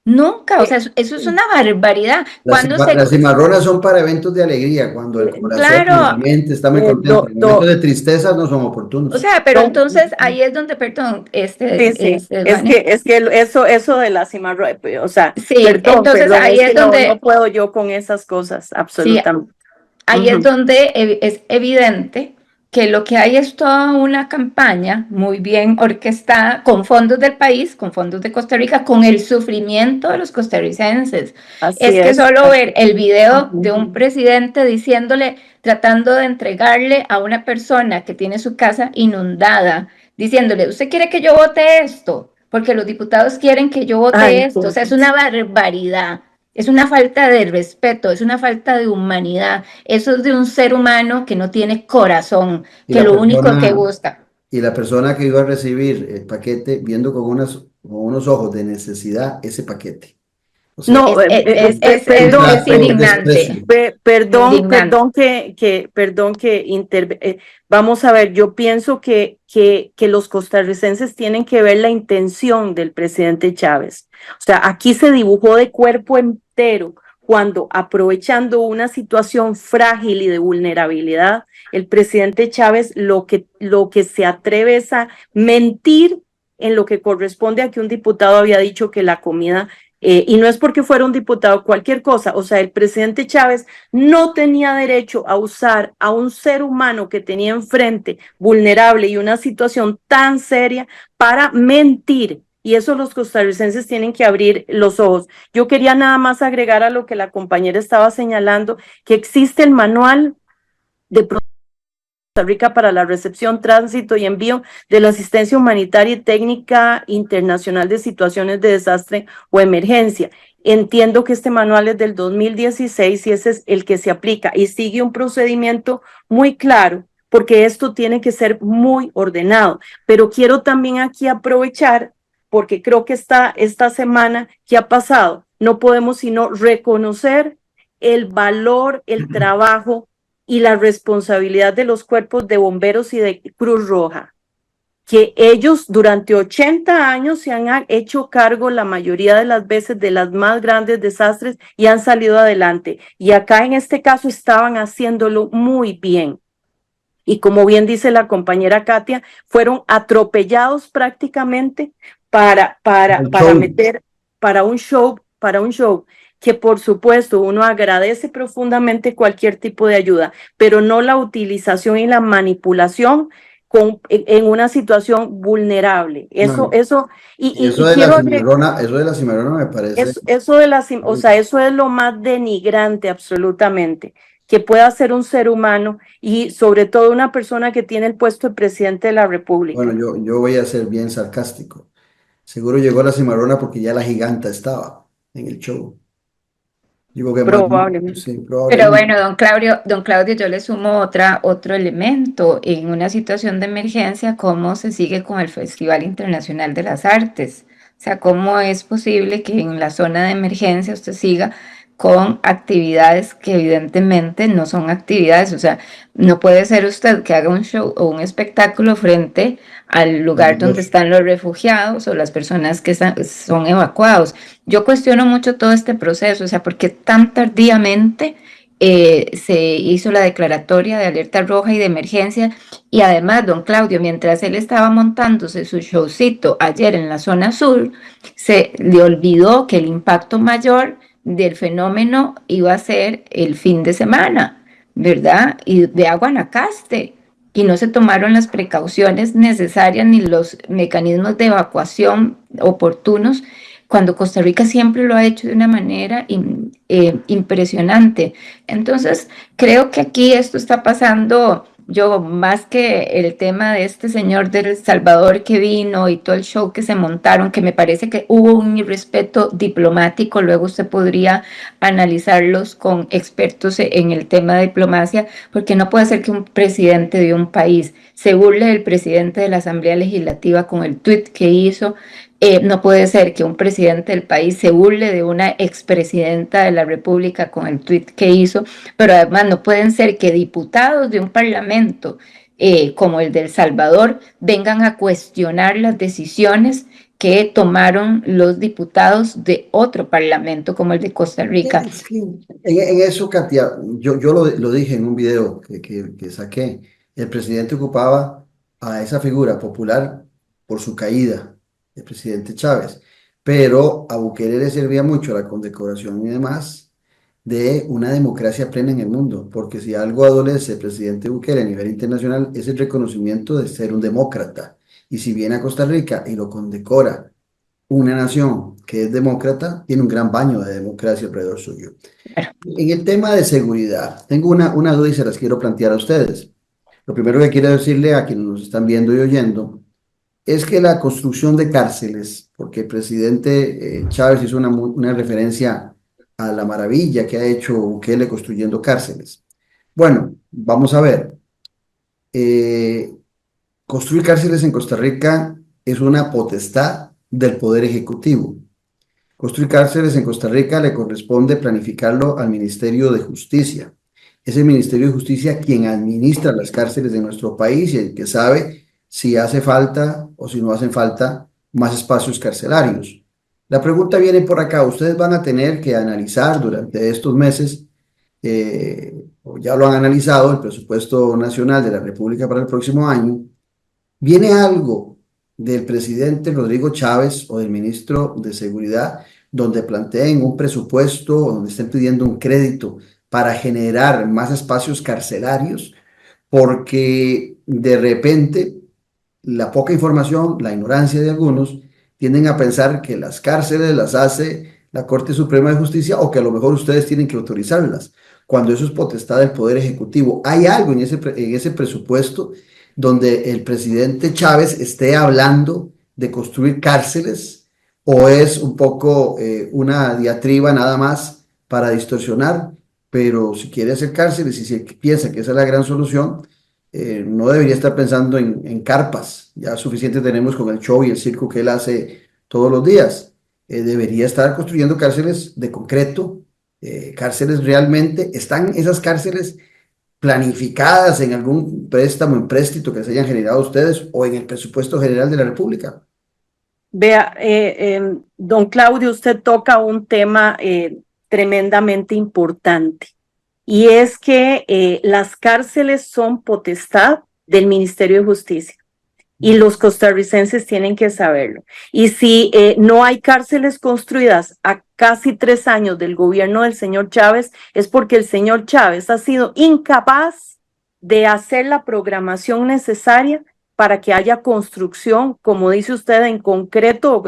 Nunca, o sea, eso es una barbaridad. Las cimarronas son para eventos de alegría, cuando el corazón y la Claro, mente está muy contento. En momentos de tristeza no son oportunos. o sea, pero entonces ahí es donde, perdón, Sí, es que eso de la cimarrona, o sea, sí, entonces perdón, ahí es es que donde, no puedo yo con esas cosas, sí, absolutamente. ahí es donde es evidente que lo que hay es toda una campaña muy bien orquestada con fondos del país, con fondos de Costa Rica, con el sufrimiento de los costarricenses. Así Que es. solo ver el video de un presidente diciéndole, tratando de entregarle a una persona que tiene su casa inundada, diciéndole, ¿usted quiere que yo vote esto? Porque los diputados quieren que yo vote esto. O sea, es una barbaridad. Es una falta de respeto, es una falta de humanidad. Eso es de un ser humano que no tiene corazón, que lo único que busca. Y la persona que iba a recibir el paquete viendo con unos ojos de necesidad ese paquete. O sea, No, es indignante. Perdón que vamos a ver, yo pienso que los costarricenses tienen que ver la intención del presidente Chávez. O sea, aquí se dibujó de cuerpo entero cuando, aprovechando una situación frágil y de vulnerabilidad, el presidente Chávez lo que se atreve es a mentir en lo que corresponde a que un diputado había dicho que la comida y no es porque fuera un diputado, cualquier cosa. O sea, el presidente Chávez no tenía derecho a usar a un ser humano que tenía enfrente vulnerable y una situación tan seria para mentir. Y eso los costarricenses tienen que abrir los ojos. Yo quería nada más agregar a lo que la compañera estaba señalando, que existe el manual de Costa Rica para la recepción, tránsito y envío de la asistencia humanitaria y técnica internacional de situaciones de desastre o emergencia. Entiendo que este manual es del 2016 y ese es el que se aplica y sigue un procedimiento muy claro, porque esto tiene que ser muy ordenado. Pero quiero también aquí aprovechar, porque creo que esta semana que ha pasado, no podemos sino reconocer el valor, el trabajo y la responsabilidad de los cuerpos de bomberos y de Cruz Roja, que ellos durante 80 años se han hecho cargo la mayoría de las veces de las más grandes desastres y han salido adelante. Y acá en este caso estaban haciéndolo muy bien. Y como bien dice la compañera Katia, fueron atropellados prácticamente para meter para un show, que por supuesto uno agradece profundamente cualquier tipo de ayuda, pero no la utilización y la manipulación en una situación vulnerable. Eso de la cimarrona me parece. O sea, eso es lo más denigrante absolutamente que pueda ser un ser humano y sobre todo una persona que tiene el puesto de presidente de la República. Bueno, yo voy a ser bien sarcástico. Seguro llegó la cimarrona porque ya la giganta estaba en el show. Digo que probablemente. Sí, probablemente. Pero bueno, don Claudio, yo le sumo otro elemento. En una situación de emergencia, ¿cómo se sigue con el Festival Internacional de las Artes? O sea, ¿cómo es posible que en la zona de emergencia usted siga con actividades que evidentemente no son actividades? O sea, no puede ser usted que haga un show o un espectáculo frente al lugar donde están los refugiados o las personas que son evacuados. Yo cuestiono mucho todo este proceso, o sea, ¿por qué tan tardíamente se hizo la declaratoria de alerta roja y de emergencia? Y además, don Claudio, mientras él estaba montándose su showcito ayer en la zona sur, se le olvidó que el impacto mayor del fenómeno iba a ser el fin de semana, ¿verdad? Y de Guanacaste. Y no se tomaron las precauciones necesarias ni los mecanismos de evacuación oportunos, cuando Costa Rica siempre lo ha hecho de una manera impresionante. Entonces, creo que aquí esto está pasando Yo más que el tema de este señor del Salvador que vino y todo el show que se montaron, que me parece que hubo un irrespeto diplomático, luego usted podría analizarlos con expertos en el tema de diplomacia, porque no puede ser que un presidente de un país se burle del presidente de la Asamblea Legislativa con el tuit que hizo. No puede ser que un presidente del país se burle de una expresidenta de la República con el tuit que hizo, pero además no pueden ser que diputados de un parlamento como el de El Salvador vengan a cuestionar las decisiones que tomaron los diputados de otro parlamento como el de Costa Rica. Sí, en eso, Katia, yo lo dije en un video que saqué. El presidente ocupaba a esa figura popular por su caída, el presidente Chávez, pero a Bukele le servía mucho la condecoración y demás de una democracia plena en el mundo, porque si algo adolece el presidente Bukele a nivel internacional es el reconocimiento de ser un demócrata. Y si viene a Costa Rica y lo condecora una nación que es demócrata, tiene un gran baño de democracia alrededor suyo. En el tema de seguridad, tengo una duda y se las quiero plantear a ustedes. Lo primero que quiero decirle a quienes nos están viendo y oyendo es que la construcción de cárceles, porque el presidente Chávez hizo una referencia a la maravilla que ha hecho Bukele construyendo cárceles. Bueno, vamos a ver. Eh, Construir cárceles en Costa Rica es una potestad del Poder Ejecutivo. Construir cárceles en Costa Rica le corresponde planificarlo al Ministerio de Justicia. Es el Ministerio de Justicia quien administra las cárceles de nuestro país y el que sabe si hace falta o si no hacen falta más espacios carcelarios. La pregunta viene por acá. Ustedes van a tener que analizar durante estos meses, o ya lo han analizado, el presupuesto nacional de la República para el próximo año. ¿Viene algo del presidente Rodrigo Chávez o del ministro de Seguridad donde planteen un presupuesto o donde estén pidiendo un crédito para generar más espacios carcelarios? Porque de repente la poca información, la ignorancia de algunos, tienden a pensar que las cárceles las hace la Corte Suprema de Justicia o que a lo mejor ustedes tienen que autorizarlas, cuando eso es potestad del Poder Ejecutivo. ¿Hay algo en ese presupuesto donde el presidente Chávez esté hablando de construir cárceles o es un poco una diatriba nada más para distorsionar? Pero si quiere hacer cárceles y si piensa que esa es la gran solución, no debería estar pensando en carpas. Ya suficiente tenemos con el show y el circo que él hace todos los días. Debería estar construyendo cárceles de concreto, cárceles realmente. ¿Están esas cárceles planificadas en algún préstamo, empréstito que se hayan generado ustedes o en el presupuesto general de la República? Vea, don Claudio, usted toca un tema tremendamente importante y es que las cárceles son potestad del Ministerio de Justicia y los costarricenses tienen que saberlo. Y si no hay cárceles construidas a casi 3 años del gobierno del señor Chávez, es porque el señor Chávez ha sido incapaz de hacer la programación necesaria para que haya construcción, como dice usted, en concreto,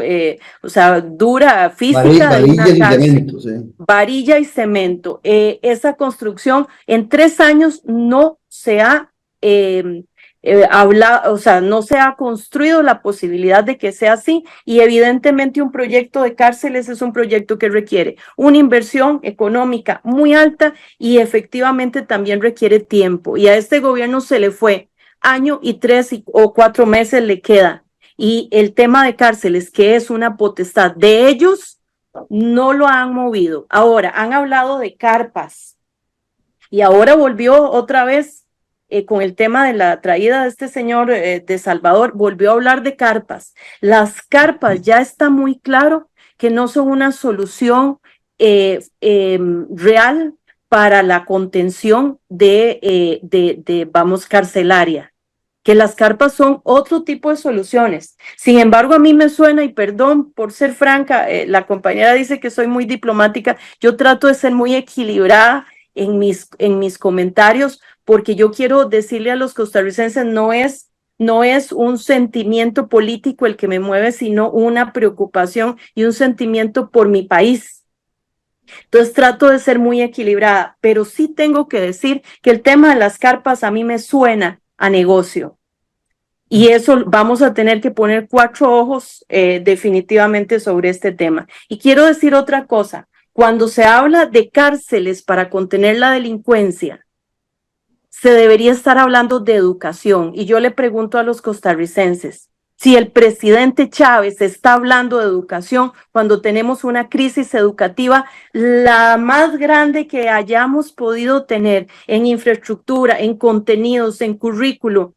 o sea, dura, física de una Varillas y cárcel. cementos, Varilla y cemento. Esa construcción en 3 años no se ha hablado, o sea, no se ha construido la posibilidad de que sea así, y evidentemente un proyecto de cárceles es un proyecto que requiere una inversión económica muy alta y efectivamente también requiere tiempo, y a este gobierno se le fue año y 3 o 4 meses le queda, y el tema de cárceles, que es una potestad de ellos, no lo han movido. Ahora, han hablado de carpas y ahora volvió otra vez con el tema de la traída de este señor de Salvador, volvió a hablar de carpas. Las carpas ya está muy claro que no son una solución real para la contención vamos, carcelaria, que las carpas son otro tipo de soluciones. Sin embargo, a mí me suena, y perdón por ser franca, la compañera dice que soy muy diplomática, yo trato de ser muy equilibrada en mis comentarios, porque yo quiero decirle a los costarricenses, no es un sentimiento político el que me mueve, sino una preocupación y un sentimiento por mi país. Entonces trato de ser muy equilibrada, pero sí tengo que decir que el tema de las carpas a mí me suena a negocio. Y eso vamos a tener que poner 4 ojos definitivamente sobre este tema. Y quiero decir otra cosa, cuando se habla de cárceles para contener la delincuencia, se debería estar hablando de educación. Y yo le pregunto a los costarricenses, si el presidente Chávez está hablando de educación cuando tenemos una crisis educativa la más grande que hayamos podido tener en infraestructura, en contenidos, en currículo,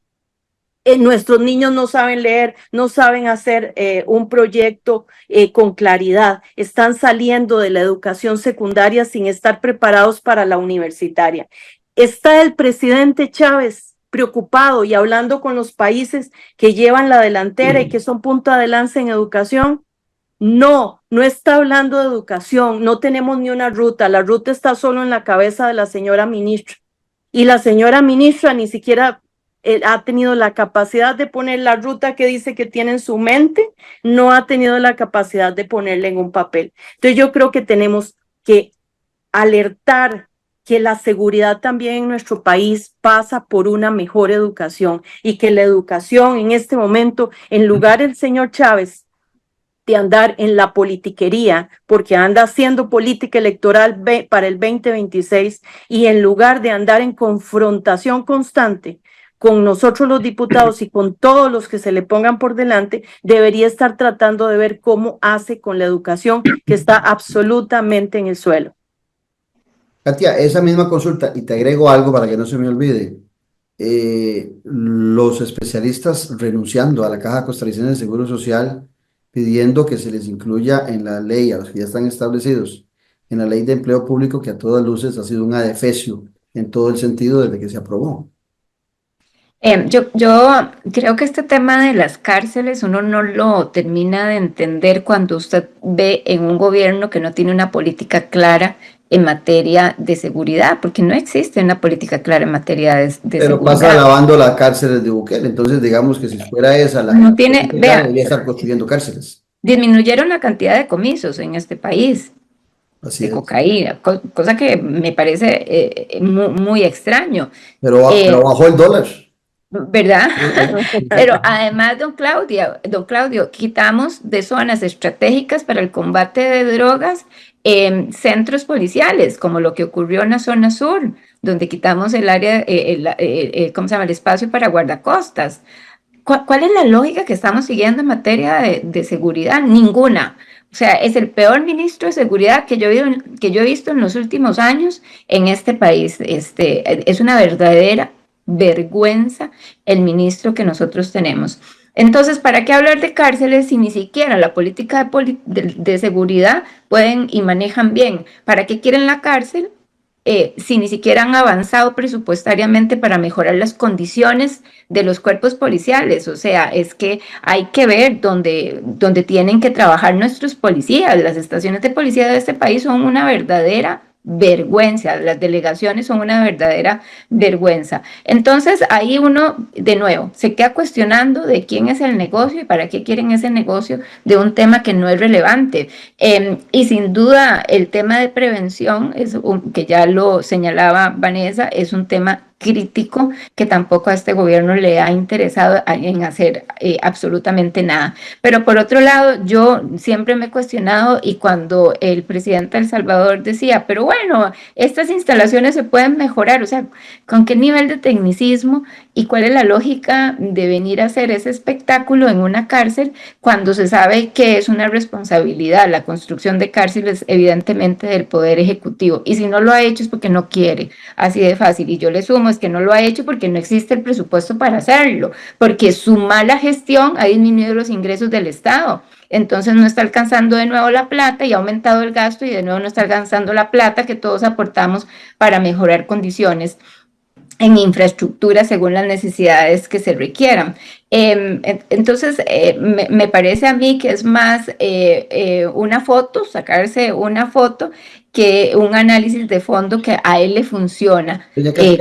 nuestros niños no saben leer, no saben hacer un proyecto con claridad, están saliendo de la educación secundaria sin estar preparados para la universitaria. ¿Está el presidente Chávez preocupado y hablando con los países que llevan la delantera y que son punta de lanza en educación? No, no está hablando de educación, no tenemos ni una ruta, la ruta está solo en la cabeza de la señora ministra. Y la señora ministra ni siquiera ha tenido la capacidad de poner la ruta que dice que tiene en su mente, no ha tenido la capacidad de ponerla en un papel. Entonces yo creo que tenemos que alertar que la seguridad también en nuestro país pasa por una mejor educación y que la educación en este momento, en lugar del señor Chávez de andar en la politiquería, porque anda haciendo política electoral para el 2026 y en lugar de andar en confrontación constante con nosotros los diputados y con todos los que se le pongan por delante, debería estar tratando de ver cómo hace con la educación que está absolutamente en el suelo. Katia, esa misma consulta, y te agrego algo para que no se me olvide, los especialistas renunciando a la Caja Costarricense de Seguro Social, pidiendo que se les incluya en la ley, a los que ya están establecidos, en la ley de empleo público, que a todas luces ha sido un adefesio en todo el sentido desde que se aprobó. Yo creo que este tema de las cárceles uno no lo termina de entender cuando usted ve en un gobierno que no tiene una política clara en materia de seguridad, porque no existe una política clara en materia de Pero seguridad. pasa alabando las cárceles de Bukele, entonces digamos que si fuera esa la No tiene, vea, debería estar construyendo cárceles. disminuyeron la cantidad de comisos en este país Así de es. cocaína, cosa que me parece muy extraño. Pero bajó el dólar. ¿Verdad? Pero además, don Claudio, quitamos de zonas estratégicas para el combate de drogas centros policiales, como lo que ocurrió en la zona sur, donde quitamos el área, ¿cómo se llama? El espacio para guardacostas. ¿Cuál es la lógica que estamos siguiendo en materia de seguridad? Ninguna. O sea, es el peor ministro de seguridad que yo he visto en los últimos años en este país. Es una verdadera vergüenza el ministro que nosotros tenemos. Entonces, ¿para qué hablar de cárceles si ni siquiera la política de seguridad pueden y manejan bien? ¿Para qué quieren la cárcel si ni siquiera han avanzado presupuestariamente para mejorar las condiciones de los cuerpos policiales? O sea, es que hay que ver dónde tienen que trabajar nuestros policías. Las estaciones de policía de este país son una verdadera vergüenza, las delegaciones son una verdadera vergüenza. Entonces ahí uno de nuevo se queda cuestionando de quién es el negocio y para qué quieren ese negocio de un tema que no es relevante. Y sin duda el tema de prevención, que ya lo señalaba Vanessa, es un tema crítico que tampoco a este gobierno le ha interesado en hacer absolutamente nada. Pero por otro lado, yo siempre me he cuestionado y cuando el presidente de El Salvador decía, pero bueno, estas instalaciones se pueden mejorar, o sea, ¿con qué nivel de tecnicismo y cuál es la lógica de venir a hacer ese espectáculo en una cárcel cuando se sabe que es una responsabilidad? La construcción de cárceles evidentemente del Poder Ejecutivo, y si no lo ha hecho es porque no quiere, así de fácil. Y yo le sumo, es que no lo ha hecho porque no existe el presupuesto para hacerlo, porque su mala gestión ha disminuido los ingresos del Estado. Entonces no está alcanzando de nuevo la plata y ha aumentado el gasto y de nuevo no está alcanzando la plata que todos aportamos para mejorar condiciones en infraestructura según las necesidades que se requieran. Entonces, me parece a mí que es más una foto, sacarse una foto, que un análisis de fondo que a él le funciona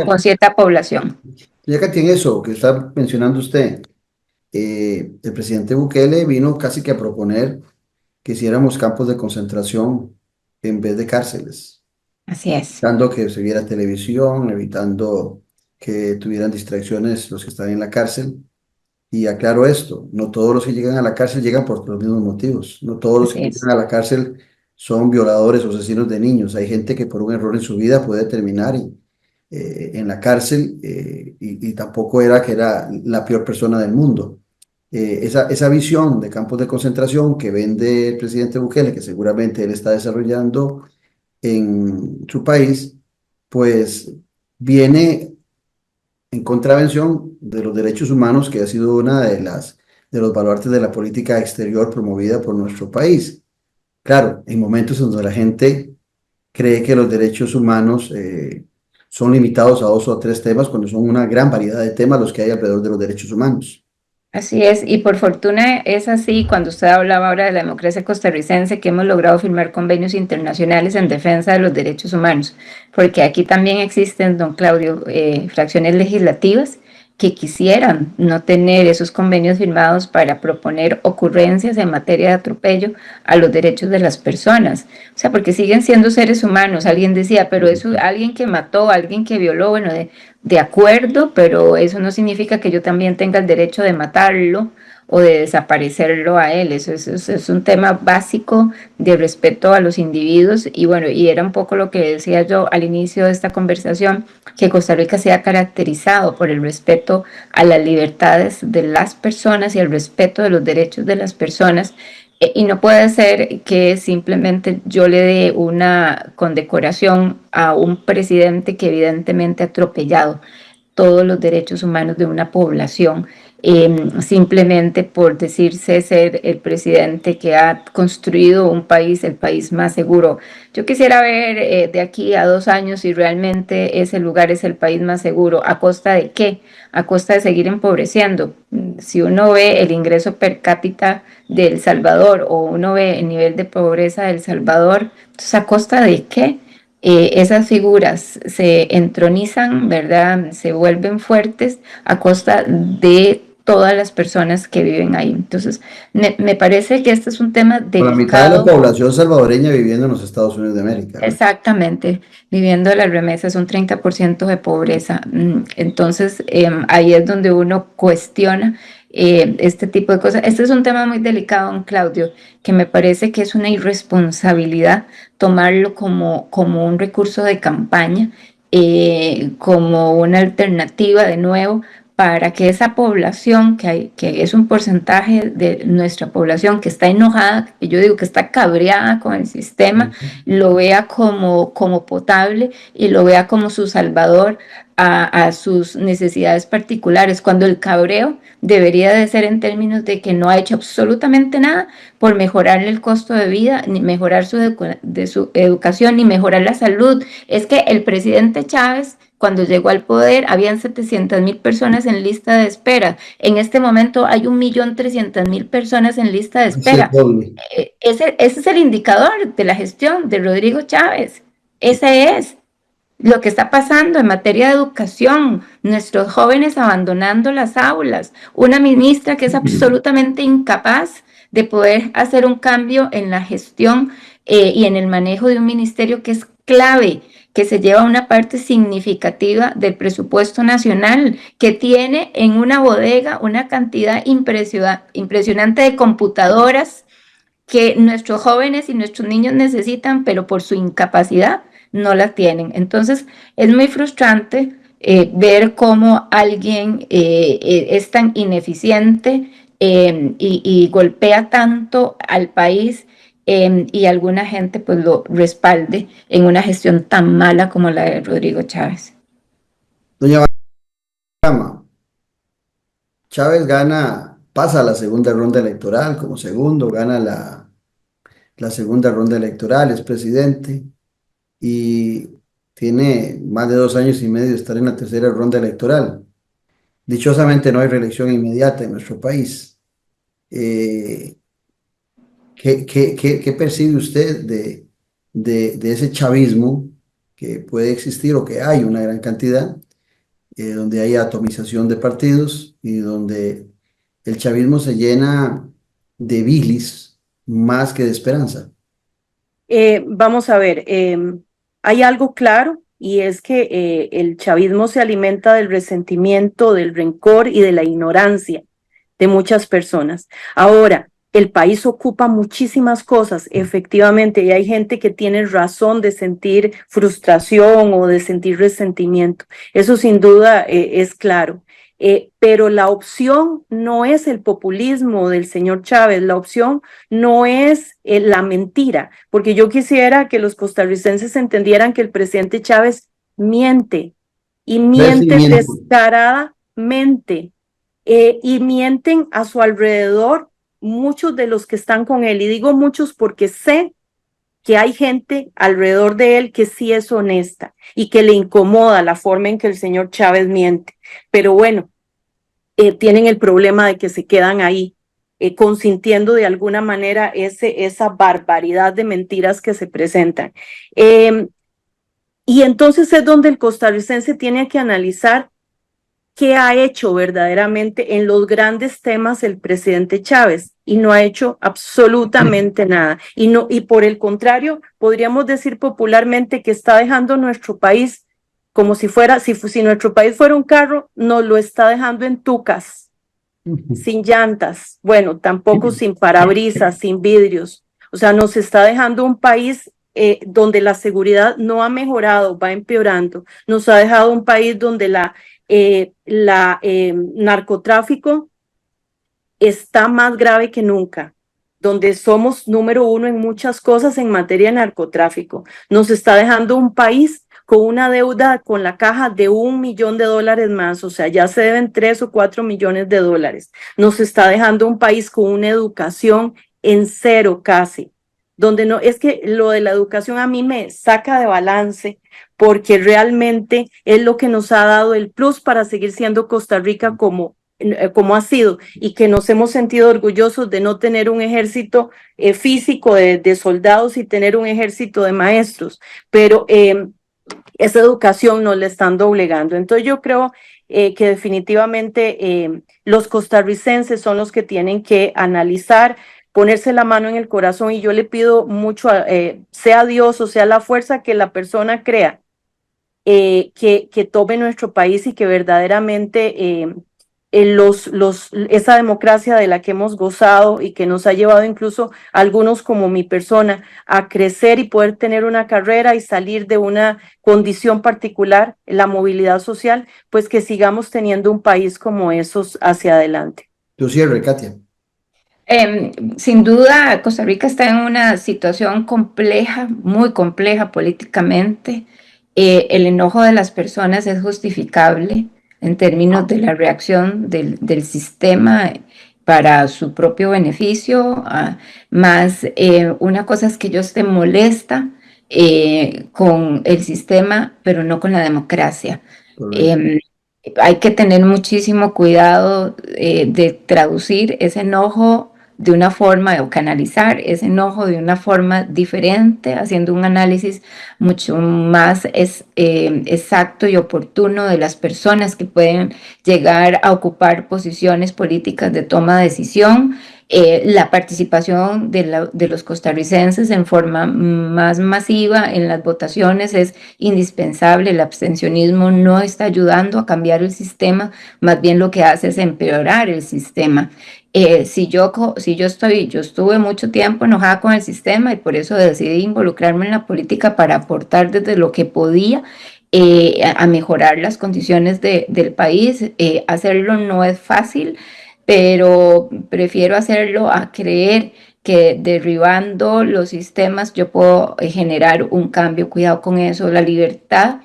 con cierta población. Ya que tiene eso que está mencionando usted, el presidente Bukele vino casi que a proponer que hiciéramos campos de concentración en vez de cárceles, Así es. evitando que se viera televisión, evitando que tuvieran distracciones los que están en la cárcel. Y aclaro esto, no todos los que llegan a la cárcel llegan por los mismos motivos, no todos los que Así es. llegan a la cárcel son violadores o asesinos de niños, hay gente que por un error en su vida puede terminar en la cárcel y tampoco era que era la peor persona del mundo. Esa visión de campos de concentración que vende el presidente Bukele, que seguramente él está desarrollando en su país, pues viene en contravención de los derechos humanos, que ha sido una de los baluartes de la política exterior promovida por nuestro país. Claro, en momentos en donde la gente cree que los derechos humanos son limitados a dos o tres temas, cuando son una gran variedad de temas los que hay alrededor de los derechos humanos. Así es, y por fortuna es así cuando usted hablaba ahora de la democracia costarricense, que hemos logrado firmar convenios internacionales en defensa de los derechos humanos, porque aquí también existen, don Claudio, fracciones legislativas que quisieran no tener esos convenios firmados para proponer ocurrencias en materia de atropello a los derechos de las personas. O sea, porque siguen siendo seres humanos. Alguien decía, pero eso, alguien que mató, alguien que violó, bueno, de acuerdo, pero eso no significa que yo también tenga el derecho de matarlo o de desaparecerlo a él. Eso es un tema básico de respeto a los individuos y bueno, y era un poco lo que decía yo al inicio de esta conversación, que Costa Rica se ha caracterizado por el respeto a las libertades de las personas y el respeto de los derechos de las personas. Y no puede ser que simplemente yo le dé una condecoración a un presidente que evidentemente ha atropellado todos los derechos humanos de una población, simplemente por decirse ser el presidente que ha construido un país, el país más seguro. Yo quisiera ver de aquí a 2 años si realmente ese lugar es el país más seguro. ¿A costa de qué? A costa de seguir empobreciendo. Si uno ve el ingreso per cápita de El Salvador o uno ve el nivel de pobreza de El Salvador, entonces ¿a costa de qué? Esas figuras se entronizan, ¿verdad? Se vuelven fuertes a costa de todas las personas que viven ahí. Entonces, me parece que este es un tema Con la mitad de la delicado. población salvadoreña viviendo en los Estados Unidos de América, ¿no? Exactamente, viviendo de las remesas, un 30% de pobreza. Entonces, ahí es donde uno cuestiona este tipo de cosas. Este es un tema muy delicado, don Claudio, que me parece que es una irresponsabilidad tomarlo como un recurso de campaña, como una alternativa de nuevo para que esa población, que es un porcentaje de nuestra población que está enojada, que yo digo que está cabreada con el sistema, lo vea como potable y lo vea como su salvador a sus necesidades particulares, cuando el cabreo debería de ser en términos de que no ha hecho absolutamente nada por mejorarle el costo de vida, ni mejorar su educación, ni mejorar la salud. Es que el presidente Chávez, cuando llegó al poder, habían 700,000 personas en lista de espera. En este momento hay 1.300.000 personas en lista de Es el espera. doble. Ese es el indicador de la gestión de Rodrigo Chávez. Ese es lo que está pasando en materia de educación, nuestros jóvenes abandonando las aulas, una ministra que es absolutamente incapaz de poder hacer un cambio en la gestión y en el manejo de un ministerio que es clave, que se lleva una parte significativa del presupuesto nacional, que tiene en una bodega una cantidad impresionante de computadoras que nuestros jóvenes y nuestros niños necesitan, pero por su incapacidad no las tienen. Entonces, es muy frustrante ver cómo alguien es tan ineficiente y golpea tanto al país y alguna gente pues lo respalde en una gestión tan mala como la de Rodrigo Chávez. Doña Bama, Chávez gana, pasa a la segunda ronda electoral como segundo, gana la segunda ronda electoral, es presidente y tiene más de 2 años y medio de estar en la tercera ronda electoral. Dichosamente no hay reelección inmediata en nuestro país. Eh, ¿Qué percibe usted de ese chavismo que puede existir o que hay una gran cantidad, donde hay atomización de partidos y donde el chavismo se llena de bilis más que de esperanza? Vamos a ver, hay algo claro y es que el chavismo se alimenta del resentimiento, del rencor y de la ignorancia de muchas personas. Ahora, el país ocupa muchísimas cosas, efectivamente, y hay gente que tiene razón de sentir frustración o de sentir resentimiento. Eso sin duda es claro. Pero la opción no es el populismo del señor Chávez, la opción no es la mentira, porque yo quisiera que los costarricenses entendieran que el presidente Chávez miente y miente descaradamente y mienten a su alrededor muchos de los que están con él. Y digo muchos porque sé que hay gente alrededor de él que sí es honesta y que le incomoda la forma en que el señor Chávez miente. Pero bueno, tienen el problema de que se quedan ahí, consintiendo de alguna manera esa barbaridad de mentiras que se presentan. Y entonces es donde el costarricense tiene que analizar qué ha hecho verdaderamente en los grandes temas el presidente Chávez, y no ha hecho absolutamente nada. Y por el contrario, podríamos decir popularmente que está dejando nuestro país como si fuera, si nuestro país fuera un carro, nos lo está dejando en tucas, sin llantas, bueno, tampoco sin parabrisas, sin vidrios. O sea, nos está dejando un país donde la seguridad no ha mejorado, va empeorando. Nos ha dejado un país donde la narcotráfico está más grave que nunca, donde somos número uno en muchas cosas en materia de narcotráfico. Nos está dejando un país con una deuda con la caja de $1 millón más, o sea, ya se deben 3 o 4 millones de dólares. Nos está dejando un país con una educación en cero casi, donde no, es que lo de la educación a mí me saca de balance, porque realmente es lo que nos ha dado el plus para seguir siendo Costa Rica como ha sido, y que nos hemos sentido orgullosos de no tener un ejército físico de soldados y tener un ejército de maestros, pero esa educación nos la están doblegando. Entonces yo creo que definitivamente los costarricenses son los que tienen que analizar, ponerse la mano en el corazón, y yo le pido mucho, sea Dios o sea la fuerza que la persona crea, que tome nuestro país y que verdaderamente esa democracia de la que hemos gozado y que nos ha llevado incluso a algunos como mi persona a crecer y poder tener una carrera y salir de una condición particular, la movilidad social, pues que sigamos teniendo un país como esos hacia adelante. Tu cierre, Katia. Sin duda, Costa Rica está en una situación compleja, muy compleja políticamente. El enojo de las personas es justificable en términos de la reacción del sistema para su propio beneficio. Más una cosa es que ellos estén molesta con el sistema, pero no con la democracia. Correcto. Hay que tener muchísimo cuidado de traducir ese enojo de una forma, o canalizar ese enojo de una forma diferente, haciendo un análisis mucho más exacto y oportuno de las personas que pueden llegar a ocupar posiciones políticas de toma de decisión. La participación de los costarricenses en forma más masiva en las votaciones es indispensable. El abstencionismo no está ayudando a cambiar el sistema, más bien lo que hace es empeorar el sistema. Yo estuve mucho tiempo enojada con el sistema y por eso decidí involucrarme en la política para aportar desde lo que podía a mejorar las condiciones del país. Hacerlo no es fácil, pero prefiero hacerlo a creer que derribando los sistemas yo puedo generar un cambio. Cuidado con eso. La libertad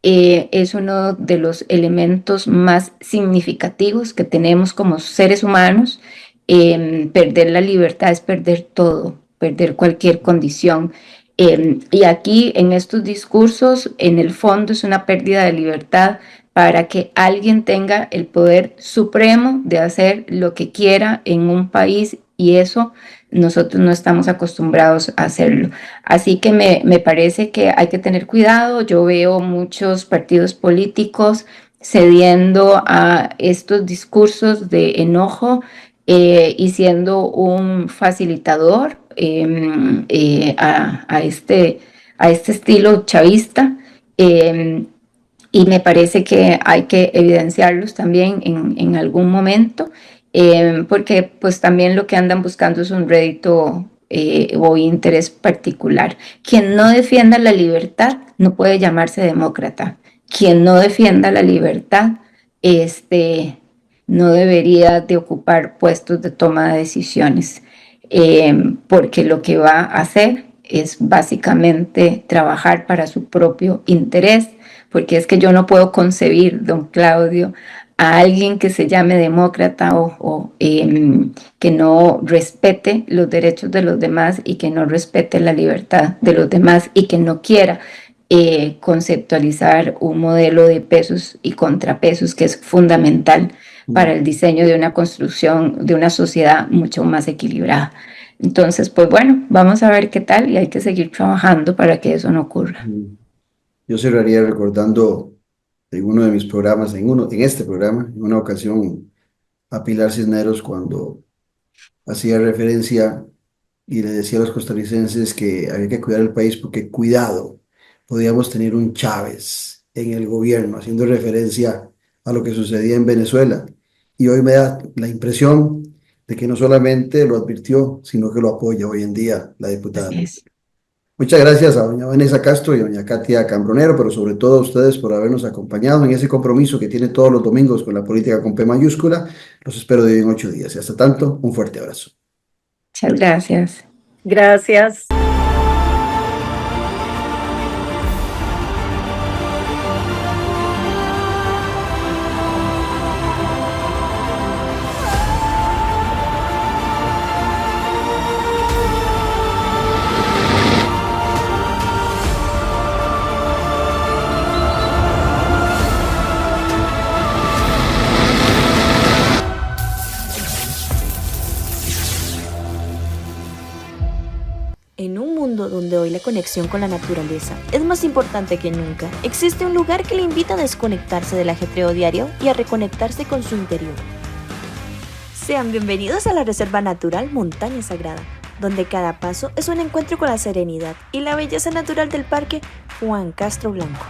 es uno de los elementos más significativos que tenemos como seres humanos. Perder la libertad es perder todo, perder cualquier condición. Y aquí en estos discursos, en el fondo es una pérdida de libertad para que alguien tenga el poder supremo de hacer lo que quiera en un país, y eso nosotros no estamos acostumbrados a hacerlo. Así que me parece que hay que tener cuidado. Yo veo muchos partidos políticos cediendo a estos discursos de enojo y siendo un facilitador a este estilo chavista. Y me parece que hay que evidenciarlos también en algún momento, porque pues también lo que andan buscando es un rédito o interés particular. Quien no defienda la libertad no puede llamarse demócrata. Quien no defienda la libertad no debería de ocupar puestos de toma de decisiones, porque lo que va a hacer es básicamente trabajar para su propio interés, porque es que yo no puedo concebir, don Claudio, a alguien que se llame demócrata o que no respete los derechos de los demás y que no respete la libertad de los demás y que no quiera conceptualizar un modelo de pesos y contrapesos que es fundamental para el diseño de una construcción de una sociedad mucho más equilibrada. Entonces, pues bueno, vamos a ver qué tal y hay que seguir trabajando para que eso no ocurra. Yo cerraría recordando en uno de mis programas, en este programa, en una ocasión a Pilar Cisneros cuando hacía referencia y le decía a los costarricenses que había que cuidar el país porque cuidado, podíamos tener un Chávez en el gobierno, haciendo referencia a lo que sucedía en Venezuela. Y hoy me da la impresión de que no solamente lo advirtió, sino que lo apoya hoy en día la diputada. Así es. Muchas gracias a doña Vanessa Castro y a doña Katia Cambronero, pero sobre todo a ustedes por habernos acompañado en ese compromiso que tiene todos los domingos con la política con P mayúscula. Los espero de hoy en 8 días y hasta tanto, un fuerte abrazo. Muchas gracias. Gracias. En un mundo donde hoy la conexión con la naturaleza es más importante que nunca, existe un lugar que le invita a desconectarse del ajetreo diario y a reconectarse con su interior. Sean bienvenidos a la Reserva Natural Montaña Sagrada, donde cada paso es un encuentro con la serenidad y la belleza natural del Parque Juan Castro Blanco.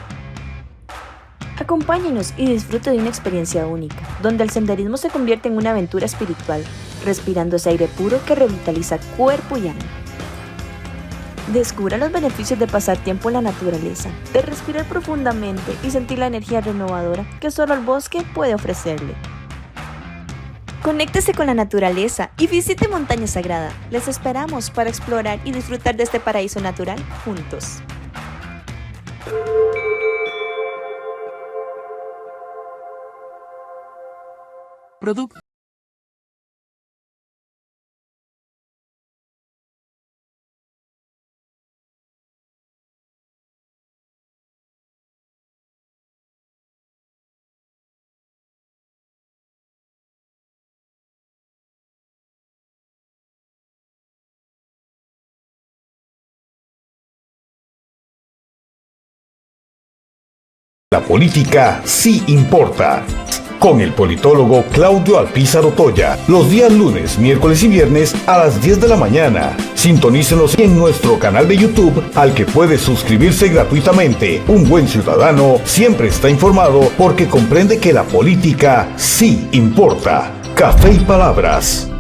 Acompáñenos y disfrute de una experiencia única, donde el senderismo se convierte en una aventura espiritual, respirando ese aire puro que revitaliza cuerpo y alma. Descubra los beneficios de pasar tiempo en la naturaleza, de respirar profundamente y sentir la energía renovadora que solo el bosque puede ofrecerle. Conéctese con la naturaleza y visite Montaña Sagrada. Les esperamos para explorar y disfrutar de este paraíso natural juntos. Producto. La política sí importa. Con el politólogo Claudio Alpizar Otoya, los días lunes, miércoles y viernes a las 10 de la mañana. Sintonícenos en nuestro canal de YouTube, al que puede suscribirse gratuitamente. Un buen ciudadano siempre está informado porque comprende que la política sí importa. Café y palabras.